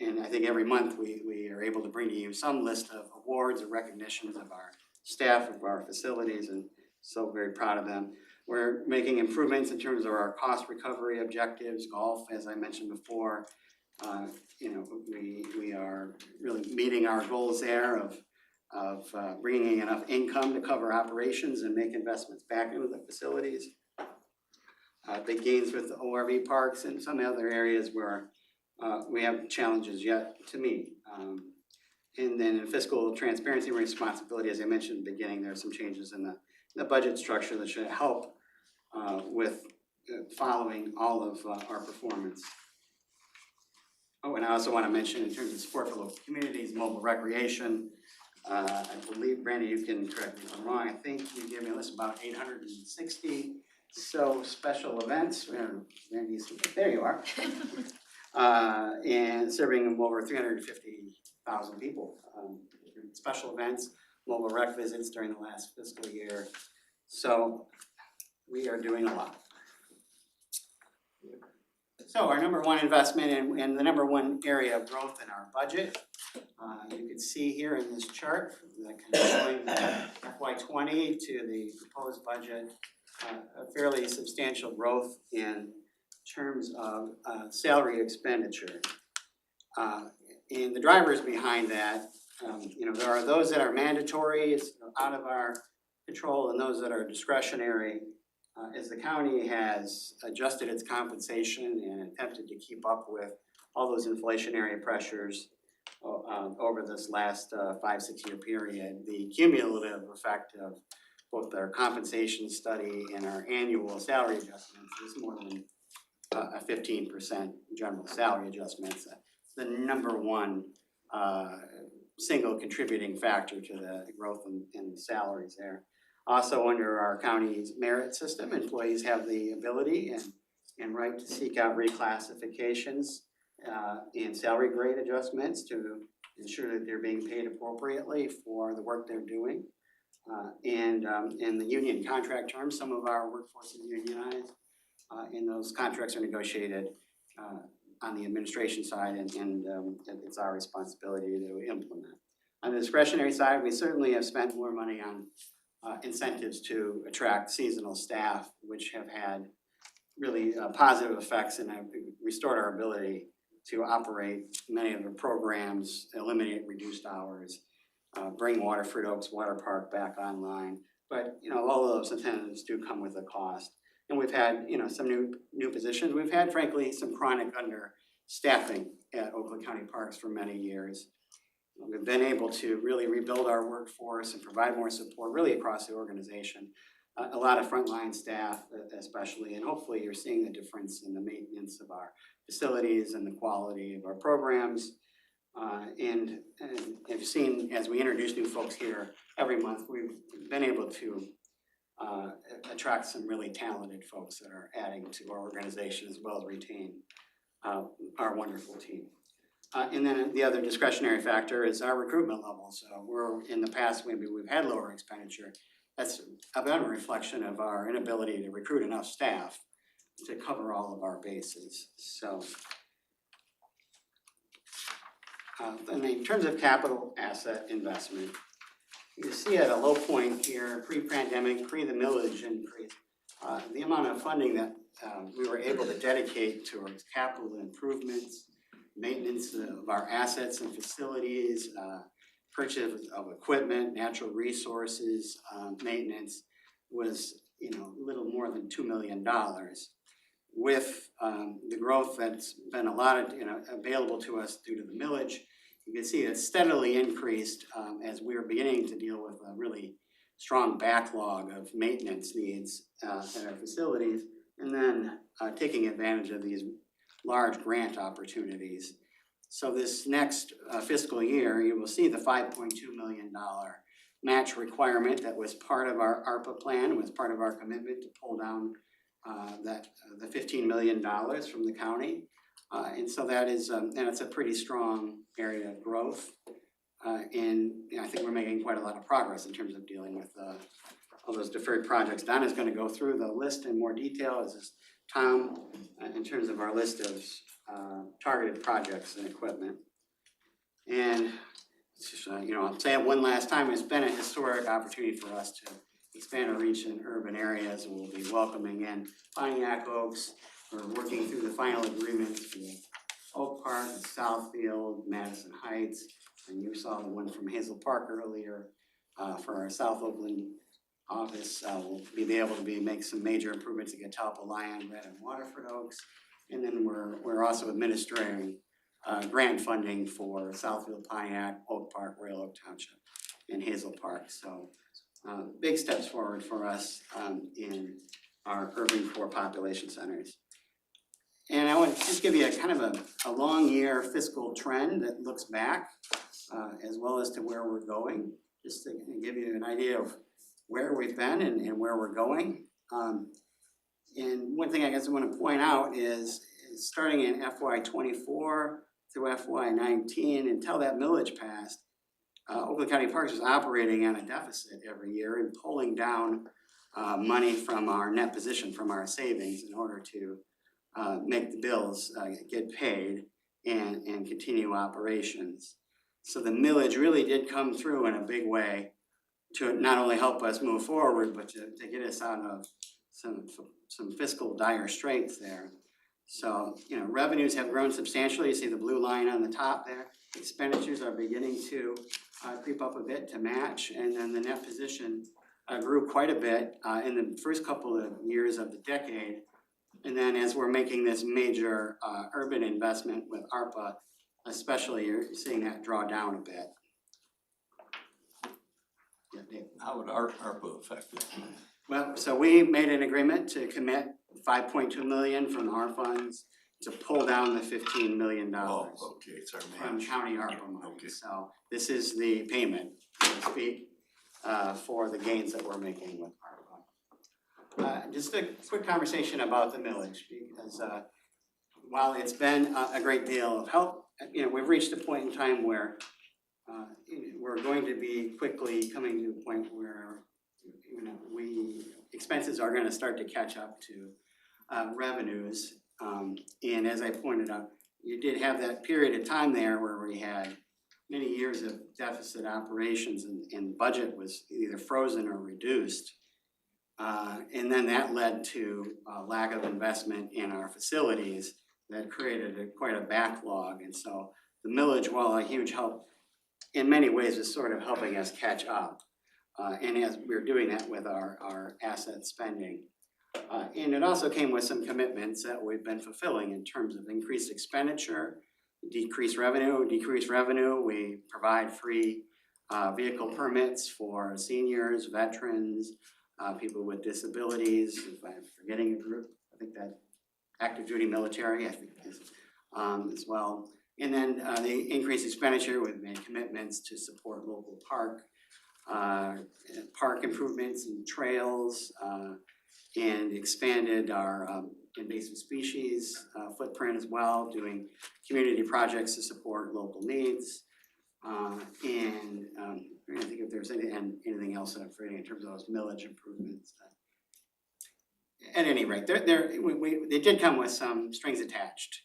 and I think every month we are able to bring to you some list of awards or recognitions of our staff, of our facilities, and so very proud of them. We're making improvements in terms of our cost recovery objectives. Golf, as I mentioned before, we are really meeting our goals there of bringing enough income to cover operations and make investments back into the facilities. Big gains with the ORV parks and some other areas where we have challenges yet to meet. And then in fiscal transparency and responsibility, as I mentioned in the beginning, there are some changes in the budget structure that should help with following all of our performance. Oh, and I also want to mention in terms of support for local communities, mobile recreation, I believe, Brandy, you can correct me if I'm wrong, I think you gave me a list of about 860 so special events. Brandy's, there you are. And serving over 350,000 people. Special events, mobile rec visits during the last fiscal year. So we are doing a lot. So our number one investment and the number one area of growth in our budget, you can see here in this chart, comparing FY20 to the proposed budget, a fairly substantial growth in terms of salary expenditure. And the drivers behind that, there are those that are mandatory, it's out of our control, and those that are discretionary. As the county has adjusted its compensation and attempted to keep up with all those inflationary pressures over this last 5-6 year period, the cumulative effect of both our compensation study and our annual salary adjustments is more than a 15% general salary adjustments. The number one single contributing factor to the growth in salaries there. Also, under our county's merit system, employees have the ability and right to seek out reclassifications and salary grade adjustments to ensure that they're being paid appropriately for the work they're doing. And in the union contract terms, some of our workforce is unionized, and those contracts are negotiated on the administration side, and it's our responsibility to implement. On the discretionary side, we certainly have spent more money on incentives to attract seasonal staff, which have had really positive effects and have restored our ability to operate many of the programs, eliminate reduced hours, bring Waterford Oaks Water Park back online. But all of those incentives do come with a cost. And we've had some new positions. We've had, frankly, some chronic understaffing at Oakland County Parks for many years. We've been able to really rebuild our workforce and provide more support really across the organization. A lot of frontline staff especially, and hopefully you're seeing the difference in the maintenance of our facilities and the quality of our programs. And you've seen as we introduce new folks here every month, we've been able to attract some really talented folks that are adding to our organization as well as retain our wonderful team. And then the other discretionary factor is our recruitment levels. We're in the past, maybe we've had lower expenditure. That's about a reflection of our inability to recruit enough staff to cover all of our bases. So, in terms of capital asset investment, you see at a low point here, pre-pandemic, pre the millage increase, the amount of funding that we were able to dedicate towards capital improvements, maintenance of our assets and facilities, purchase of equipment, natural resources, maintenance was a little more than $2 million. With the growth that's been allotted, available to us due to the millage, you can see it steadily increased as we were beginning to deal with a really strong backlog of maintenance needs at our facilities, and then taking advantage of these large grant opportunities. So this next fiscal year, you will see the $5.2 million match requirement that was part of our ARPA plan, was part of our commitment to pull down the $15 million from the county. And so that is, and it's a pretty strong area of growth. And I think we're making quite a lot of progress in terms of dealing with all those deferred projects. Donna's gonna go through the list in more detail, as is Tom, in terms of our list of targeted projects and equipment. And just, I'll say it one last time, it's been a historic opportunity for us to expand our reach in urban areas, and we'll be welcoming in Pontiac Oaks. We're working through the final agreements with Oak Park, Southfield, Madison Heights, and you saw the one from Hazel Park earlier for our South Oakland office. We'll be able to make some major improvements at Catalpa, Lyon, Red, and Waterford Oaks. And then we're also administering grant funding for Southfield, Pontiac, Oak Park, Royal Oak Township, and Hazel Park. So big steps forward for us in our urban core population centers. And I want to just give you a kind of a long year fiscal trend that looks back as well as to where we're going, just to give you an idea of where we've been and where we're going. And one thing I guess I want to point out is starting in FY '24 through FY '19, until that millage passed, Oakland County Parks was operating on a deficit every year and pulling down money from our net position, from our savings, in order to make the bills get paid and continue operations. So the millage really did come through in a big way to not only help us move forward, but to get us out of some fiscal dire straits there. So, revenues have grown substantially. You see the blue line on the top there. Expenditures are beginning to creep up a bit to match, and then the net position grew quite a bit in the first couple of years of the decade. And then as we're making this major urban investment with ARPA, especially, you're seeing that draw down a bit. Yeah, Dave. How would ARPA affect it? Well, so we made an agreement to commit $5.2 million from our funds to pull down the $15 million Oh, okay, it's our from match. county ARPA money. Okay. So this is the payment, so to speak, for the gains that we're making with ARPA. Just a quick conversation about the millage, because while it's been a great deal of help, we've reached a point in time where we're going to be quickly coming to a point where expenses are gonna start to catch up to revenues. And as I pointed out, you did have that period of time there where we had many years of deficit operations and budget was either frozen or reduced. And then that led to a lack of investment in our facilities that created quite a backlog. And so the millage, while a huge help, in many ways is sort of helping us catch up. And as we're doing that with our asset spending. And it also came with some commitments that we've been fulfilling in terms of increased expenditure, decreased revenue. We provide free vehicle permits for seniors, veterans, people with disabilities. If I'm forgetting a group, I think that active duty military, I think is as well. And then the increased expenditure, we've made commitments to support local park improvements and trails, and expanded our invasive species footprint as well, doing community projects to support local needs. And I'm trying to think if there's anything else that I'm forgetting in terms of those millage improvements. At any rate, they did come with some strings attached.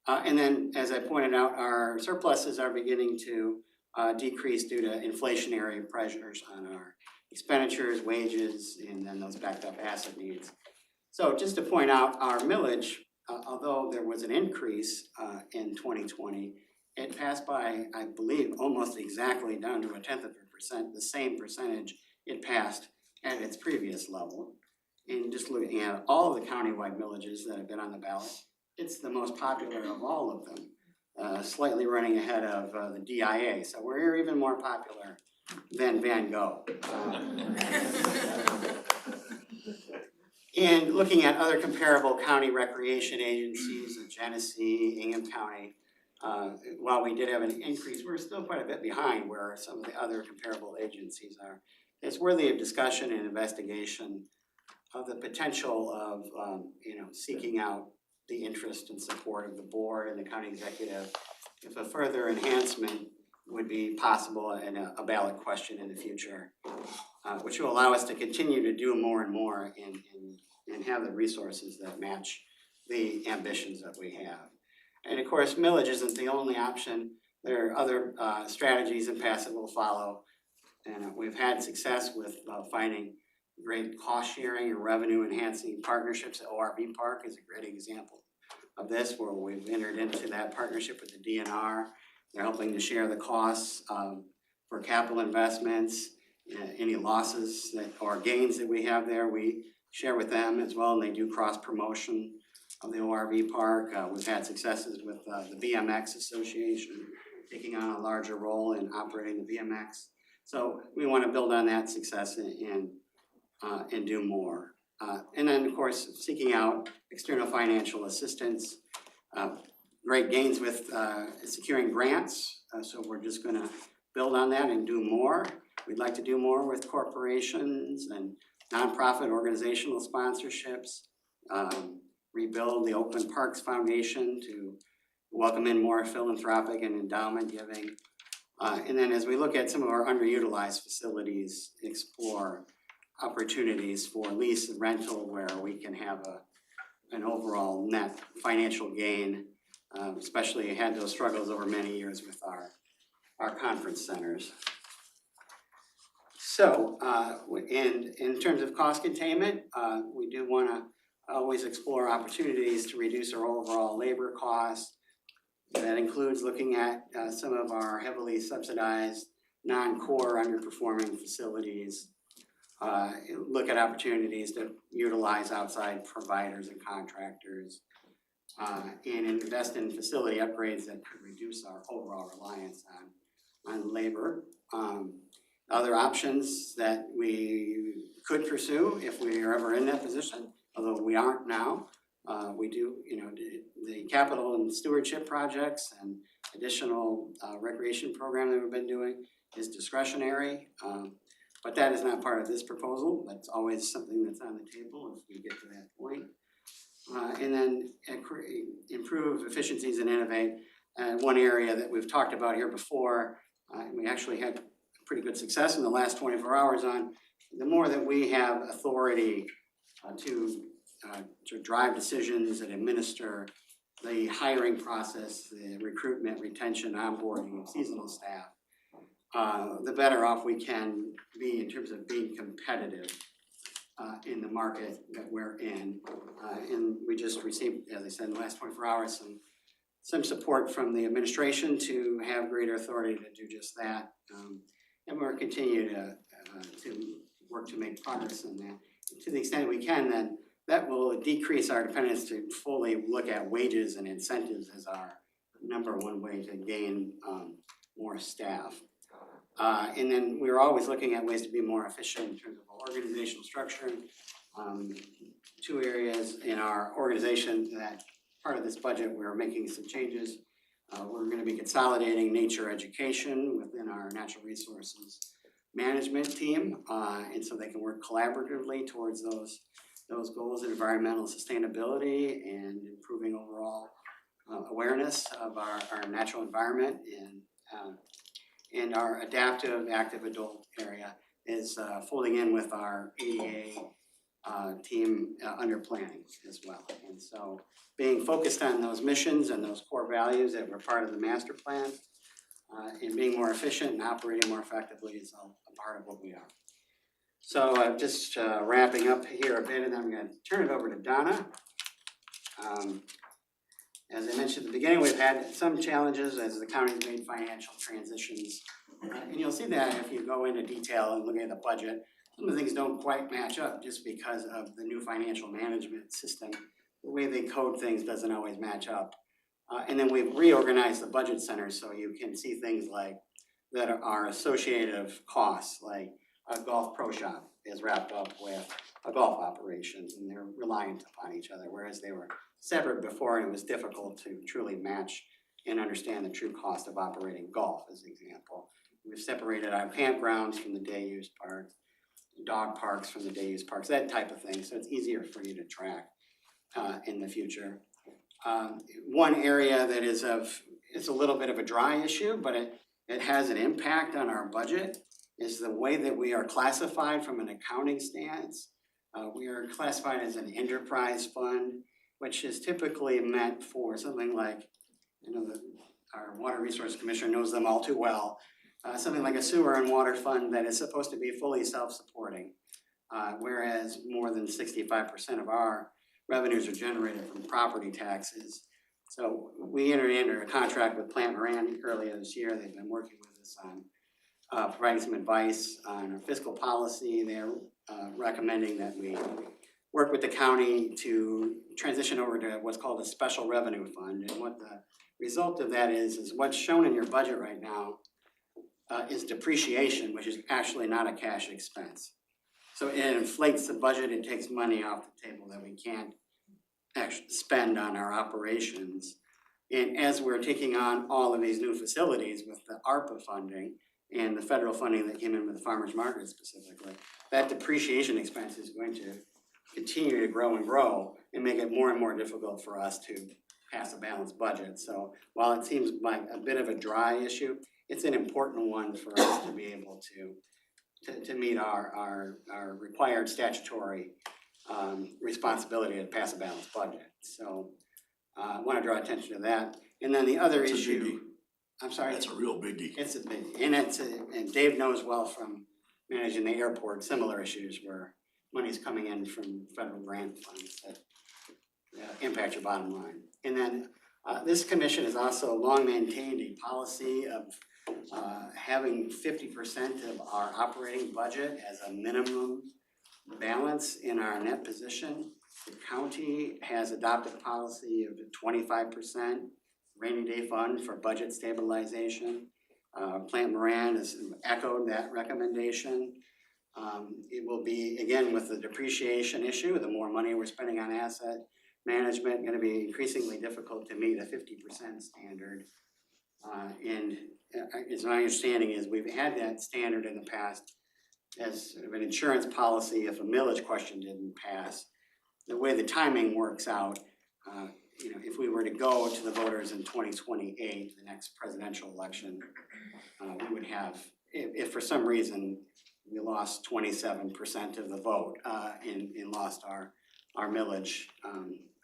And then, as I pointed out, our surpluses are beginning to decrease due to inflationary pressures on our expenditures, wages, and then those backed up asset needs. So just to point out, our millage, although there was an increase in 2020, it passed by, I believe, almost exactly down to 0.1%, the same percentage it passed at its previous level. And just looking at all of the countywide millages that have been on the ballot, it's the most popular of all of them, slightly running ahead of the DIA. So we're even more popular than Van Gogh. And looking at other comparable county recreation agencies, Genesee, Ingham County, while we did have an increase, we're still quite a bit behind where some of the other comparable agencies are. It's worthy of discussion and investigation of the potential of, seeking out the interest and support of the board and the county executive. If a further enhancement would be possible and a ballot question in the future, which will allow us to continue to do more and more and have the resources that match the ambitions that we have. And of course, millage isn't the only option. There are other strategies and paths that will follow. And we've had success with finding great cost sharing and revenue enhancing partnerships. ORV Park is a great example of this, where we've entered into that partnership with the DNR. They're helping to share the costs for capital investments, any losses or gains that we have there, we share with them as well, and they do cross promotion of the ORV Park. We've had successes with the BMX Association taking on a larger role in operating the BMX. So we want to build on that success and do more. And then, of course, seeking out external financial assistance. Great gains with securing grants, so we're just gonna build on that and do more. We'd like to do more with corporations and nonprofit organizational sponsorships. Rebuild the Oakland Parks Foundation to welcome in more philanthropic and endowment giving. And then as we look at some of our underutilized facilities, explore opportunities for lease and rental where we can have an overall net financial gain, especially had those struggles over many years with our conference centers. So in terms of cost containment, we do want to always explore opportunities to reduce our overall labor costs. That includes looking at some of our heavily subsidized non-core underperforming facilities. Look at opportunities to utilize outside providers and contractors, and invest in facility upgrades that could reduce our overall reliance on labor. Other options that we could pursue if we are ever in that position, although we aren't now, we do, the capital and stewardship projects and additional recreation program that we've been doing is discretionary. But that is not part of this proposal. That's always something that's on the table if we get to that point. And then improve efficiencies and innovate. One area that we've talked about here before, we actually had pretty good success in the last 24 hours on, the more that we have authority to drive decisions and administer the hiring process, the recruitment, retention, onboarding of seasonal staff, the better off we can be in terms of being competitive in the market that we're in. And we just received, as I said, in the last 24 hours, some support from the administration to have greater authority to do just that. And we'll continue to work to make progress in that. To the extent we can, then that will decrease our dependence to fully look at wages and incentives as our number one way to gain more staff. And then we're always looking at ways to be more efficient in terms of organizational structure. Two areas in our organization that part of this budget, we're making some changes. We're going to be consolidating nature education within our natural resources management team, and so they can work collaboratively towards those goals of environmental sustainability and improving overall awareness of our natural environment. And our adaptive active adult area is folding in with our ADA team under planning as well. And so being focused on those missions and those core values that were part of the master plan, and being more efficient and operating more effectively is a part of what we are. So I'm just wrapping up here a bit, and then I'm going to turn it over to Donna. As I mentioned at the beginning, we've had some challenges as the county's made financial transitions. And you'll see that if you go into detail and look at the budget, some of the things don't quite match up just because of the new financial management system. The way they code things doesn't always match up. And then we've reorganized the budget center so you can see things like that are associative costs, like a golf pro shop is wrapped up with a golf operations and they're reliant upon each other, whereas they were separate before and it was difficult to truly match and understand the true cost of operating golf, as an example. We've separated our campgrounds from the day use parks, dog parks from the day use parks, that type of thing, so it's easier for you to track in the future. One area that is it's a little bit of a dry issue, but it has an impact on our budget, is the way that we are classified from an accounting stance. We are classified as an enterprise fund, which is typically meant for something like, our Water Resource Commissioner knows them all too well, something like a sewer and water fund that is supposed to be fully self-supporting. Whereas more than 65% of our revenues are generated from property taxes. So we entered into a contract with Plant Moran earlier this year. They've been working with us on providing some advice on our fiscal policy. They're recommending that we work with the county to transition over to what's called a special revenue fund. And what the result of that is what's shown in your budget right now is depreciation, which is actually not a cash expense. So it inflates the budget, it takes money off the table that we can't actually spend on our operations. And as we're taking on all of these new facilities with the ARPA funding and the federal funding that came in with the farmers market specifically, that depreciation expense is going to continue to grow and make it more and more difficult for us to pass a balanced budget. So while it seems like a bit of a dry issue, it's an important one for us to be able to meet our required statutory responsibility to pass a balanced budget. So I wanna draw attention to that. And then the other That's a issue. biggie. I'm sorry? That's a real biggie. It's a biggie, and Dave knows well from managing the airport, similar issues where money's coming in from federal grant funds that impact your bottom line. And then this commission has also long maintained a policy of having 50% of our operating budget as a minimum balance in our net position. The county has adopted a policy of 25% rainy day fund for budget stabilization. Plant Moran has echoed that recommendation. It will be, again, with the depreciation issue, the more money we're spending on asset management, gonna be increasingly difficult to meet a 50% standard. And as my understanding is, we've had that standard in the past as sort of an insurance policy if a millage question didn't pass. The way the timing works out, if we were to go to the voters in 2028, the next presidential election, we would have, if for some reason we lost 27% of the vote and lost our millage,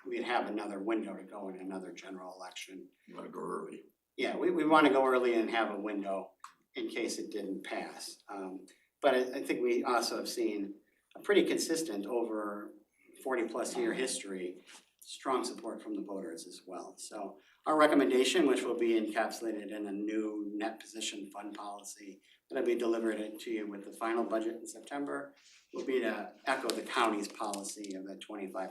we'd have another window to go in another general election. You wanna go early. Yeah, we wanna go early and have a window in case it didn't pass. But I think we also have seen a pretty consistent over 40+ year history, strong support from the voters as well. So our recommendation, which will be encapsulated in a new net position fund policy that'll be delivered to you with the final budget in September, will be to echo the county's policy of that 25%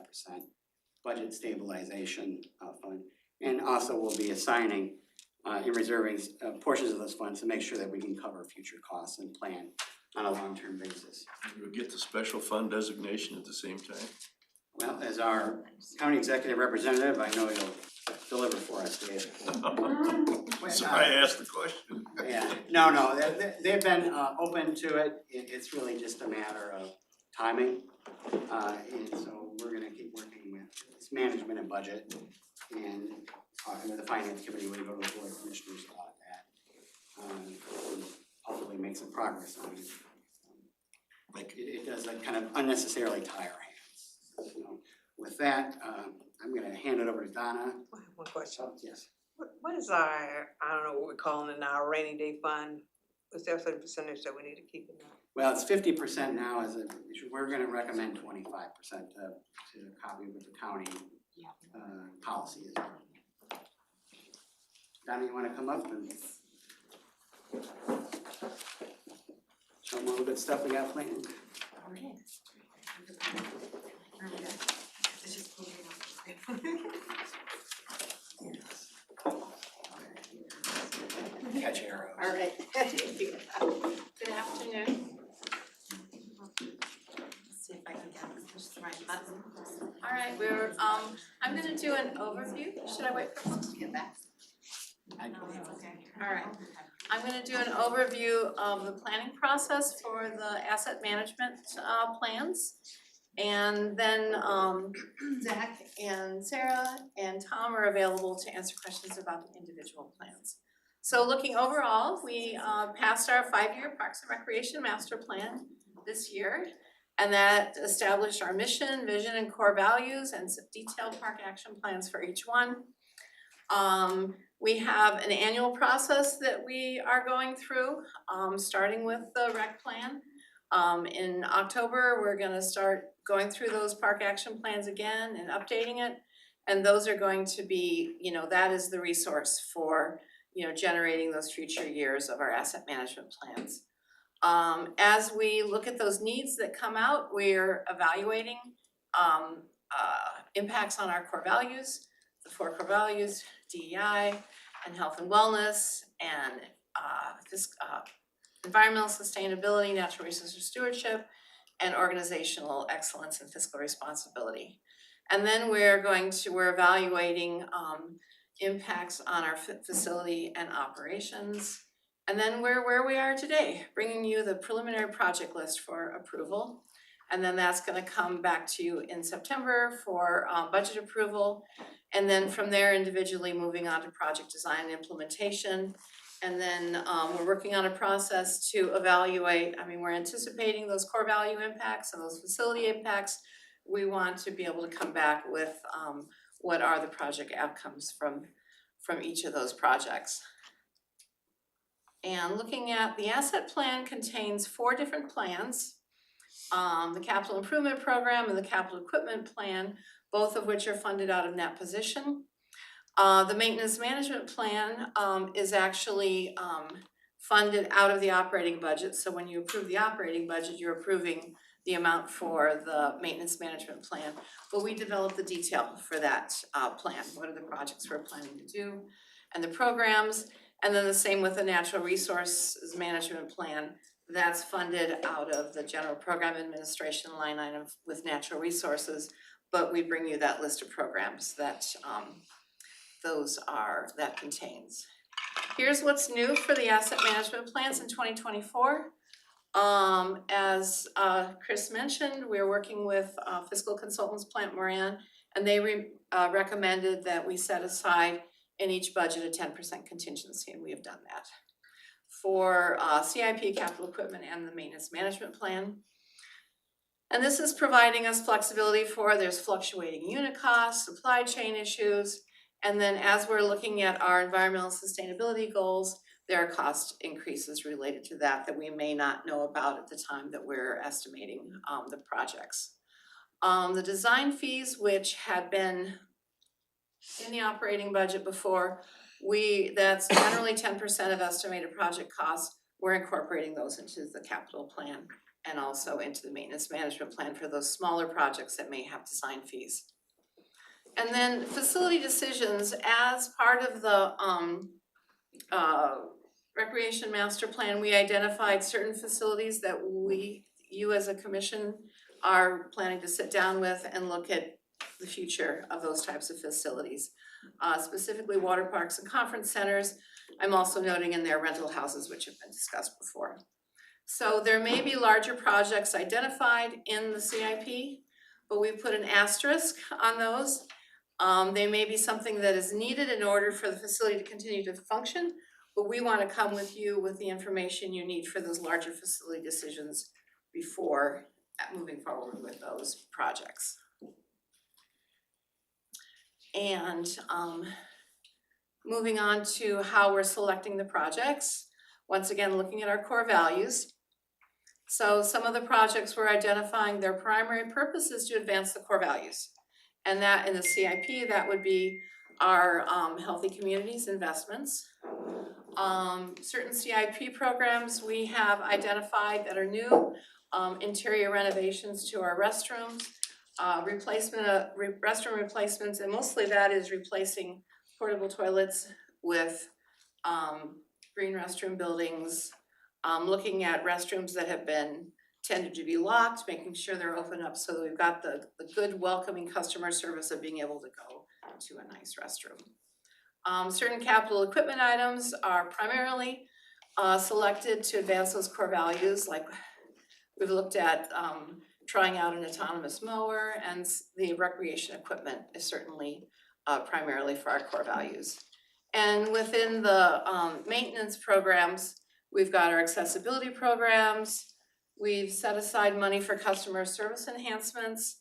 budget stabilization fund. And also we'll be assigning and reserving portions of those funds to make sure that we can cover future costs and plan on a long-term basis. You'll get the special fund designation at the same time. Well, as our county executive representative, I know you'll deliver for us, Dave. So I asked the question. Yeah, no, they've been open to it. It's really just a matter of timing. And so we're gonna keep working with this management and budget and with the finance committee when we go to the board of commissioners about that. And hopefully make some progress on it. It does kind of unnecessarily tie our hands. So with that, I'm gonna hand it over to Donna. I have one question. Yes. What is our, I don't know what we're calling it now, rainy day fund? Is there a certain percentage that we need to keep in that? Well, it's 50% now we're gonna recommend 25% to copy with the county policy as well. Donna, you wanna come up and show them all the good stuff we got planned? Catch arrows. All right. Good afternoon. Let's see if I can push the right button. Alright, I'm gonna do an overview. Should I wait for folks to get back? Alright, I'm gonna do an overview of the planning process for the asset management plans. And then Zach and Sarah and Tom are available to answer questions about the individual plans. So looking overall, we passed our 5-year Parks and Recreation Master Plan this year. And that established our mission, vision, and core values and some detailed park action plans for each one. We have an annual process that we are going through, starting with the rec plan. In October, we're gonna start going through those park action plans again and updating it. And those are going to be, that is the resource for, generating those future years of our asset management plans. As we look at those needs that come out, we're evaluating impacts on our core values, the 4 core values, DEI, and health and wellness, and environmental sustainability, natural resources stewardship, and organizational excellence and fiscal responsibility. And then we're evaluating impacts on our facility and operations. And then we're where we are today, bringing you the preliminary project list for approval. And then that's gonna come back to you in September for budget approval. And then from there, individually moving on to project design and implementation. And then we're working on a process to evaluate, we're anticipating those core value impacts and those facility impacts. We want to be able to come back with what are the project outcomes from each of those projects. And looking at the asset plan contains 4 different plans. The capital improvement program and the capital equipment plan, both of which are funded out of net position. The maintenance management plan is actually funded out of the operating budget. So when you approve the operating budget, you're approving the amount for the maintenance management plan. But we developed the detail for that plan. What are the projects we're planning to do and the programs? And then the same with the natural resources management plan. That's funded out of the general program administration line item with natural resources. But we bring you that list of programs that that contains. Here's what's new for the asset management plans in 2024. As Chris mentioned, we're working with fiscal consultants Plant Moran, and they recommended that we set aside in each budget a 10% contingency, and we have done that. For CIP, capital equipment, and the maintenance management plan. And this is providing us flexibility for, there's fluctuating unit costs, supply chain issues, and then as we're looking at our environmental sustainability goals, there are cost increases related to that we may not know about at the time that we're estimating the projects. The design fees, which had been in the operating budget before, that's generally 10% of estimated project costs. We're incorporating those into the capital plan and also into the maintenance management plan for those smaller projects that may have design fees. And then facility decisions, as part of the recreation master plan, we identified certain facilities that you as a commission are planning to sit down with and look at the future of those types of facilities. Specifically water parks and conference centers. I'm also noting in there rental houses, which have been discussed before. So there may be larger projects identified in the CIP, but we put an asterisk on those. They may be something that is needed in order for the facility to continue to function, but we want to come with you with the information you need for those larger facility decisions before moving forward with those projects. And moving on to how we're selecting the projects. Once again, looking at our core values. So some of the projects we're identifying, their primary purpose is to advance the core values. And that in the CIP, that would be our healthy communities investments. Certain CIP programs we have identified that are new, interior renovations to our restrooms, restroom replacements, and mostly that is replacing portable toilets with green restroom buildings, looking at restrooms that have been tended to be locked, making sure they're open up so that we've got the good welcoming customer service of being able to go to a nice restroom. Certain capital equipment items are primarily selected to advance those core values, like we've looked at trying out an autonomous mower, and the recreation equipment is certainly primarily for our core values. And within the maintenance programs, we've got our accessibility programs, we've set aside money for customer service enhancements,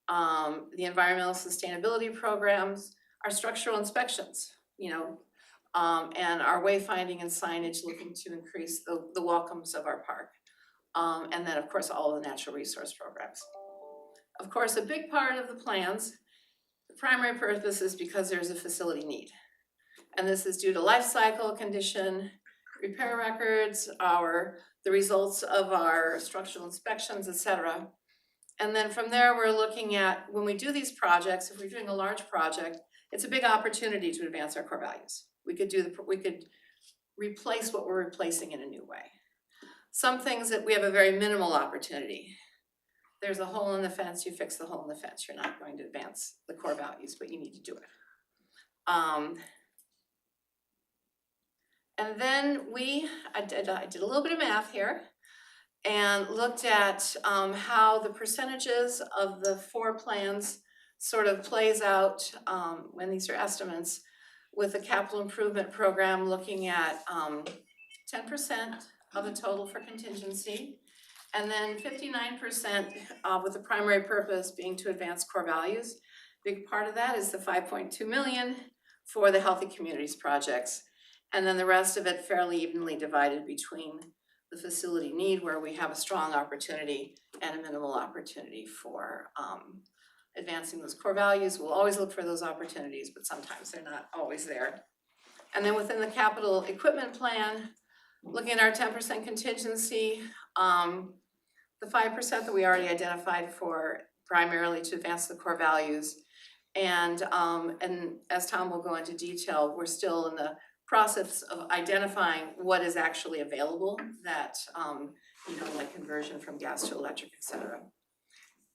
the environmental sustainability programs, our structural inspections, and our wayfinding and signage looking to increase the welcomes of our park. And then, of course, all of the natural resource programs. Of course, a big part of the plans, the primary purpose is because there's a facility need. And this is due to life cycle condition, repair records, the results of our structural inspections, et cetera. And then from there, we're looking at, when we do these projects, if we're doing a large project, it's a big opportunity to advance our core values. We could replace what we're replacing in a new way. Some things that we have a very minimal opportunity. There's a hole in the fence, you fix the hole in the fence. You're not going to advance the core values, but you need to do it. And then I did a little bit of math here and looked at how the percentages of the 4 plans sort of plays out when these are estimates, with the capital improvement program looking at 10% of the total for contingency, and then 59% with the primary purpose being to advance core values. Big part of that is the 5.2 million for the Healthy Communities projects, and then the rest of it fairly evenly divided between the facility need, where we have a strong opportunity and a minimal opportunity for advancing those core values. We'll always look for those opportunities, but sometimes they're not always there. And then within the capital equipment plan, looking at our 10% contingency, the 5% that we already identified for primarily to advance the core values. And as Tom will go into detail, we're still in the process of identifying what is actually available that, like conversion from gas to electric, et cetera.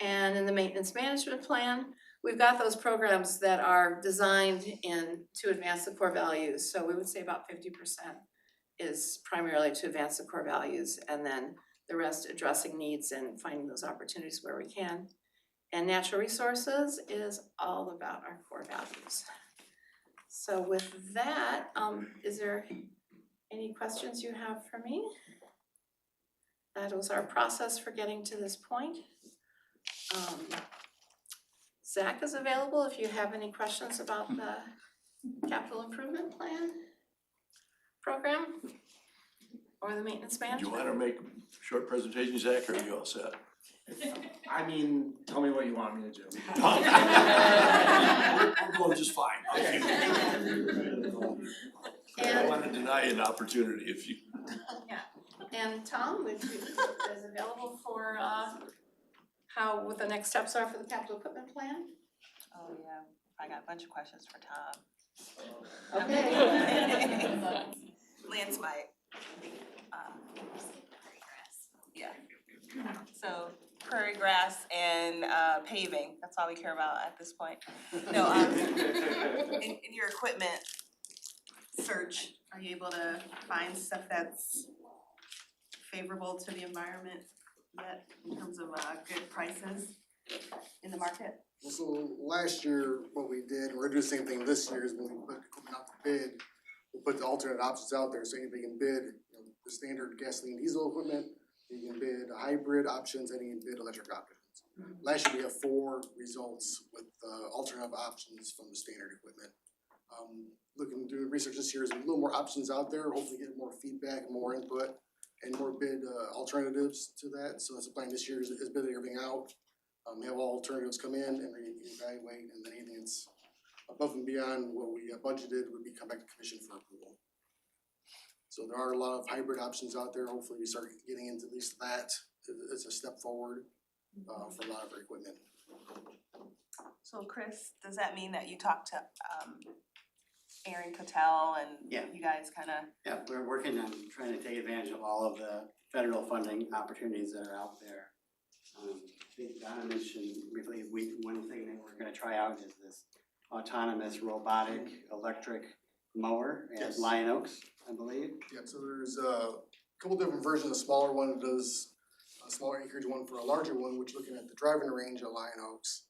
And in the maintenance management plan, we've got those programs that are designed to advance the core values. So we would say about 50% is primarily to advance the core values, and then the rest addressing needs and finding those opportunities where we can. And natural resources is all about our core values. So with that, is there any questions you have for me? That was our process for getting to this point. Zach is available if you have any questions about the capital improvement plan program or the maintenance Do management. you wanna make a short presentation, Zach, or are you all set? I mean, tell me what you want me to do. We're going just fine. I don't wanna deny you an opportunity if you. Yeah, and Tom, is available for what the next steps are for the capital equipment plan? Oh, yeah, I got a bunch of questions for Tom. Okay. Lance might. Yeah. So prairie grass and paving, that's all we care about at this point. No, in your equipment search, are you able to find stuff that's favorable to the environment yet in terms of good prices in the market? Well, so last year, what we did, and we're doing the same thing this year, is when we put equipment out to bid, we put the alternate options out there, so anybody can bid, the standard gasoline diesel equipment, you can bid hybrid options, and you can bid electric options. Last year, we have 4 results with alternative options from the standard equipment. Looking to do research this year, is a little more options out there, hopefully get more feedback, more input, and more bid alternatives to that. So that's the plan this year, is bidding everything out. Have all alternatives come in and reevaluate, and then anything that's above and beyond what we budgeted would be come back to commission for approval. So there are a lot of hybrid options out there. Hopefully we start getting into at least that as a step forward for a lot of our equipment. So Chris, does that mean that you talked to Aaron Cattell and you guys kinda? Yeah, we're working on trying to take advantage of all of the federal funding opportunities that are out there. I think Donna mentioned briefly, one thing that we're gonna try out is this autonomous robotic electric mower at Yes. Lion Oaks, I believe. Yeah, so there's a couple different versions, a smaller one does a smaller acreage one for a larger one, which looking at the driving range at Lion Oaks.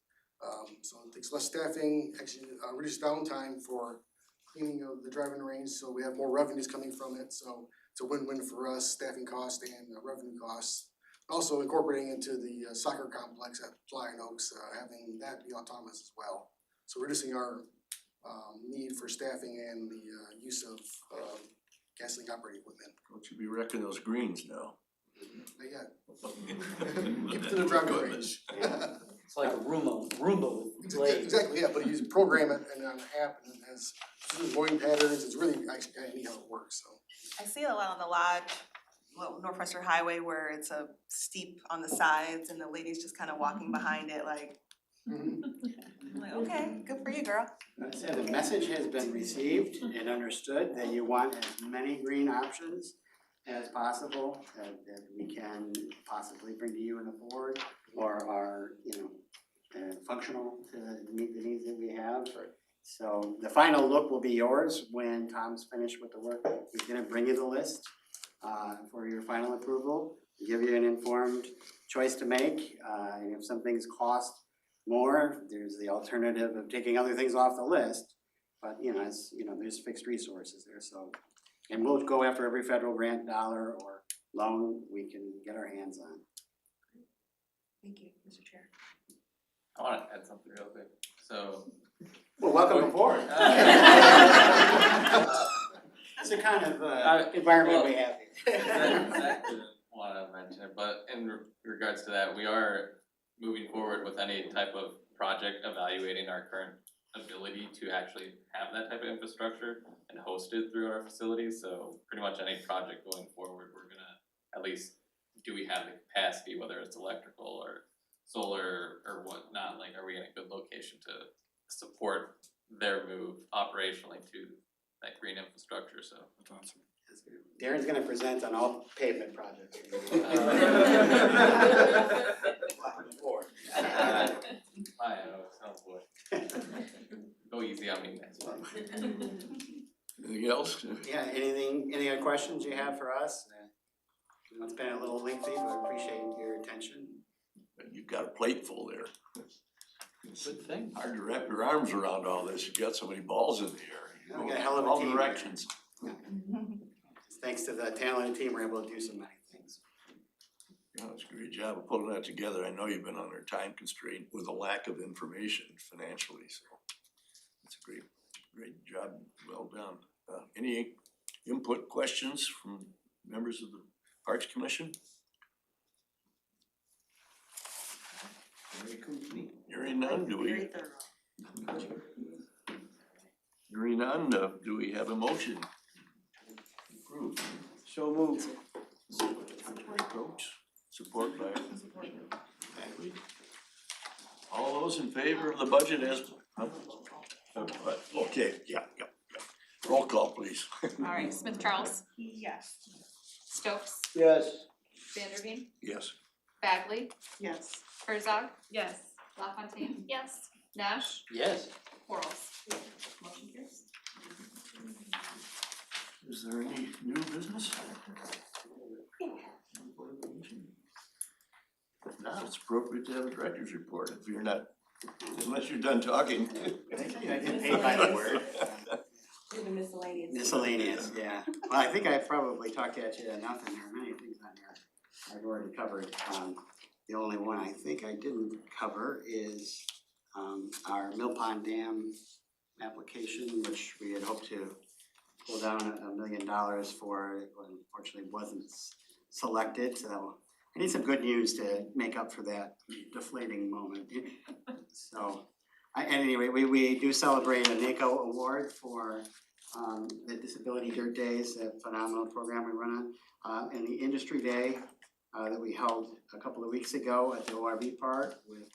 So it takes less staffing, actually reduced downtime for cleaning of the driving range, so we have more revenues coming from it, so it's a win-win for us, staffing cost and revenue costs. Also incorporating into the soccer complex at Lion Oaks, having that be autonomous as well. So reducing our need for staffing and the use of gasoline operating equipment. Don't you be wrecking those greens now. Not yet. Keep it to the driving range. It's like a Roomba with blades. Exactly, yeah, but you program it and on the app and it has mowing patterns, it's really actually kind of neat how it works, so. I see it a lot on the lodge, well, Northwestern Highway where it's a steep on the sides and the lady's just kind of walking behind it like, I'm like, okay, good for you, girl. I'd say the message has been received and understood that you want as many green options as possible that we can possibly bring to you in the board or are, functional to meet the needs that we have. So the final look will be yours when Tom's finished with the work. He's gonna bring you the list for your final approval, give you an informed choice to make. And if some things cost more, there's the alternative of taking other things off the list. But there's fixed resources there, so. And we'll go after every federal grant dollar or loan we can get our hands on. Thank you, Mr. Chair. I wanna add something real quick, so. Well, welcome aboard. That's the kind of environment we have here. I didn't wanna mention it, but in regards to that, we are moving forward with any type of project evaluating our current ability to actually have that type of infrastructure and host it through our facilities, so pretty much any project going forward, we're gonna at least, do we have the capacity, whether it's electrical or solar or whatnot, like are we in a good location to support their move operationally to that green infrastructure, so. That's awesome. Darren's gonna present on all pavement projects. Welcome aboard. Oh boy. Go easy on me next one. Anything else? Yeah, any other questions you have for us? It's been a little lengthy, but I appreciate your attention. You've got a plate full there. Good thing. Hard to wrap your arms around all this, you've got so many balls in the air. We got a hell of a All team. directions. Thanks to the talented team, we're able to do so many things. Yeah, it's a great job of pulling that together. I know you've been under time constraint with a lack of information financially, so it's a great job, well done. Any input, questions from members of the Parks Commission? Very complete. Hearing none, do we? Very thorough. Hearing none, do we have a motion? Approved. So moved. Approach, support by Bagley. All those in favor of the budget as, okay, yeah. Roll call, please. Alright, Smith Charles, Yes. Stokes, Yes. Vanderbeek, Yes. Bagley, Yes. Herzog, Yes. LaFontaine, Yes. Nash, Yes. Quarles. Motion carries. Is there any new business? If not, it's appropriate to have a director's report if you're not, unless you're done talking. I get paid by the word. The miscellaneous. Miscellaneous, yeah. Well, I think I probably talked at you enough, and there are many things on here I've already covered. The only one I think I didn't cover is our Mill Pond Dam application, which we had hoped to pull down $1 million for, but unfortunately wasn't selected, so I need some good news to make up for that deflating moment. So, at any rate, we do celebrate a NACO award for the Disability Dirt Days, that phenomenal program we run on. And the Industry Day that we held a couple of weeks ago at the ORV Park with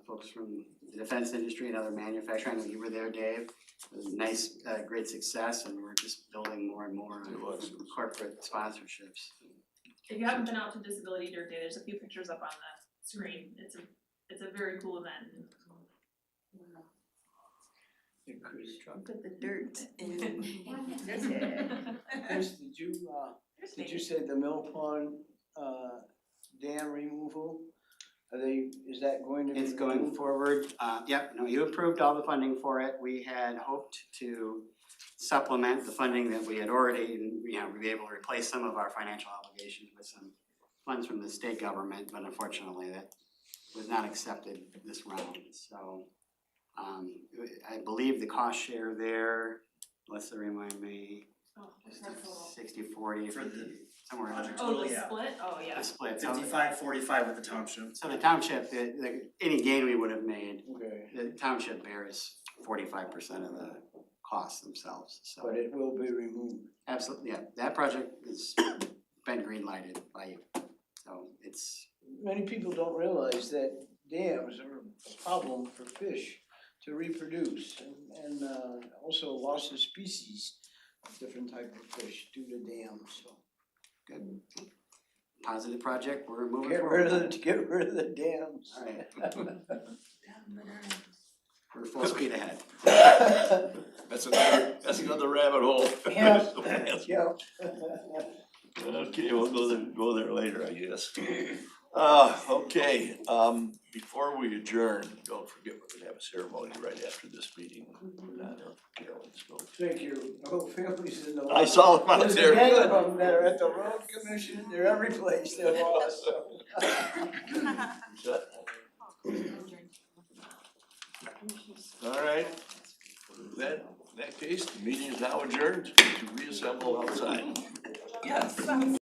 folks from the defense industry and other manufacturing. I know you were there, Dave. It was a nice, great success, and we're just building more and more on corporate sponsorships. If you haven't been out to Disability Dirt Day, there's a few pictures up on the screen. It's a very cool event. Chris, Put the dirt in. Chris, did you say the Mill Pond, dam removal? Is that going to be? It's going removed? forward, no, you approved all the funding for it, we had hoped to supplement the funding that we had already, and, be able to replace some of our financial obligations with some funds from the state government, but unfortunately that was not accepted this round, so. I believe the cost share there, let's remind me, 60-40, somewhere in there. Oh, the split? Oh, yeah. The split, so 55-45 with the township. so the township, any gain we would have made, Okay, the township bears 45% of the costs themselves, so. but it will be removed. Absolutely, yeah, that project has been green lighted by you, so it's, Many people don't realize that dams are a problem for fish to reproduce and also loss of species of different type of fish due to dams, so. good. Positive project, we're moving Get forward. get rid of the dams. Alright. We're full speed ahead. That's another rabbit hole. Yeah, yeah. Okay, we'll go there later, I guess. Okay, before we adjourn, don't forget we're gonna have a ceremony right after this meeting. Carolyn's vote. Thank you. The whole family's in the. I saw them out There's there. a gang of them that are at the road commission, they're every place, they're lost, so. Alright, in that case, the meeting is now adjourned to reassemble outside. Yes.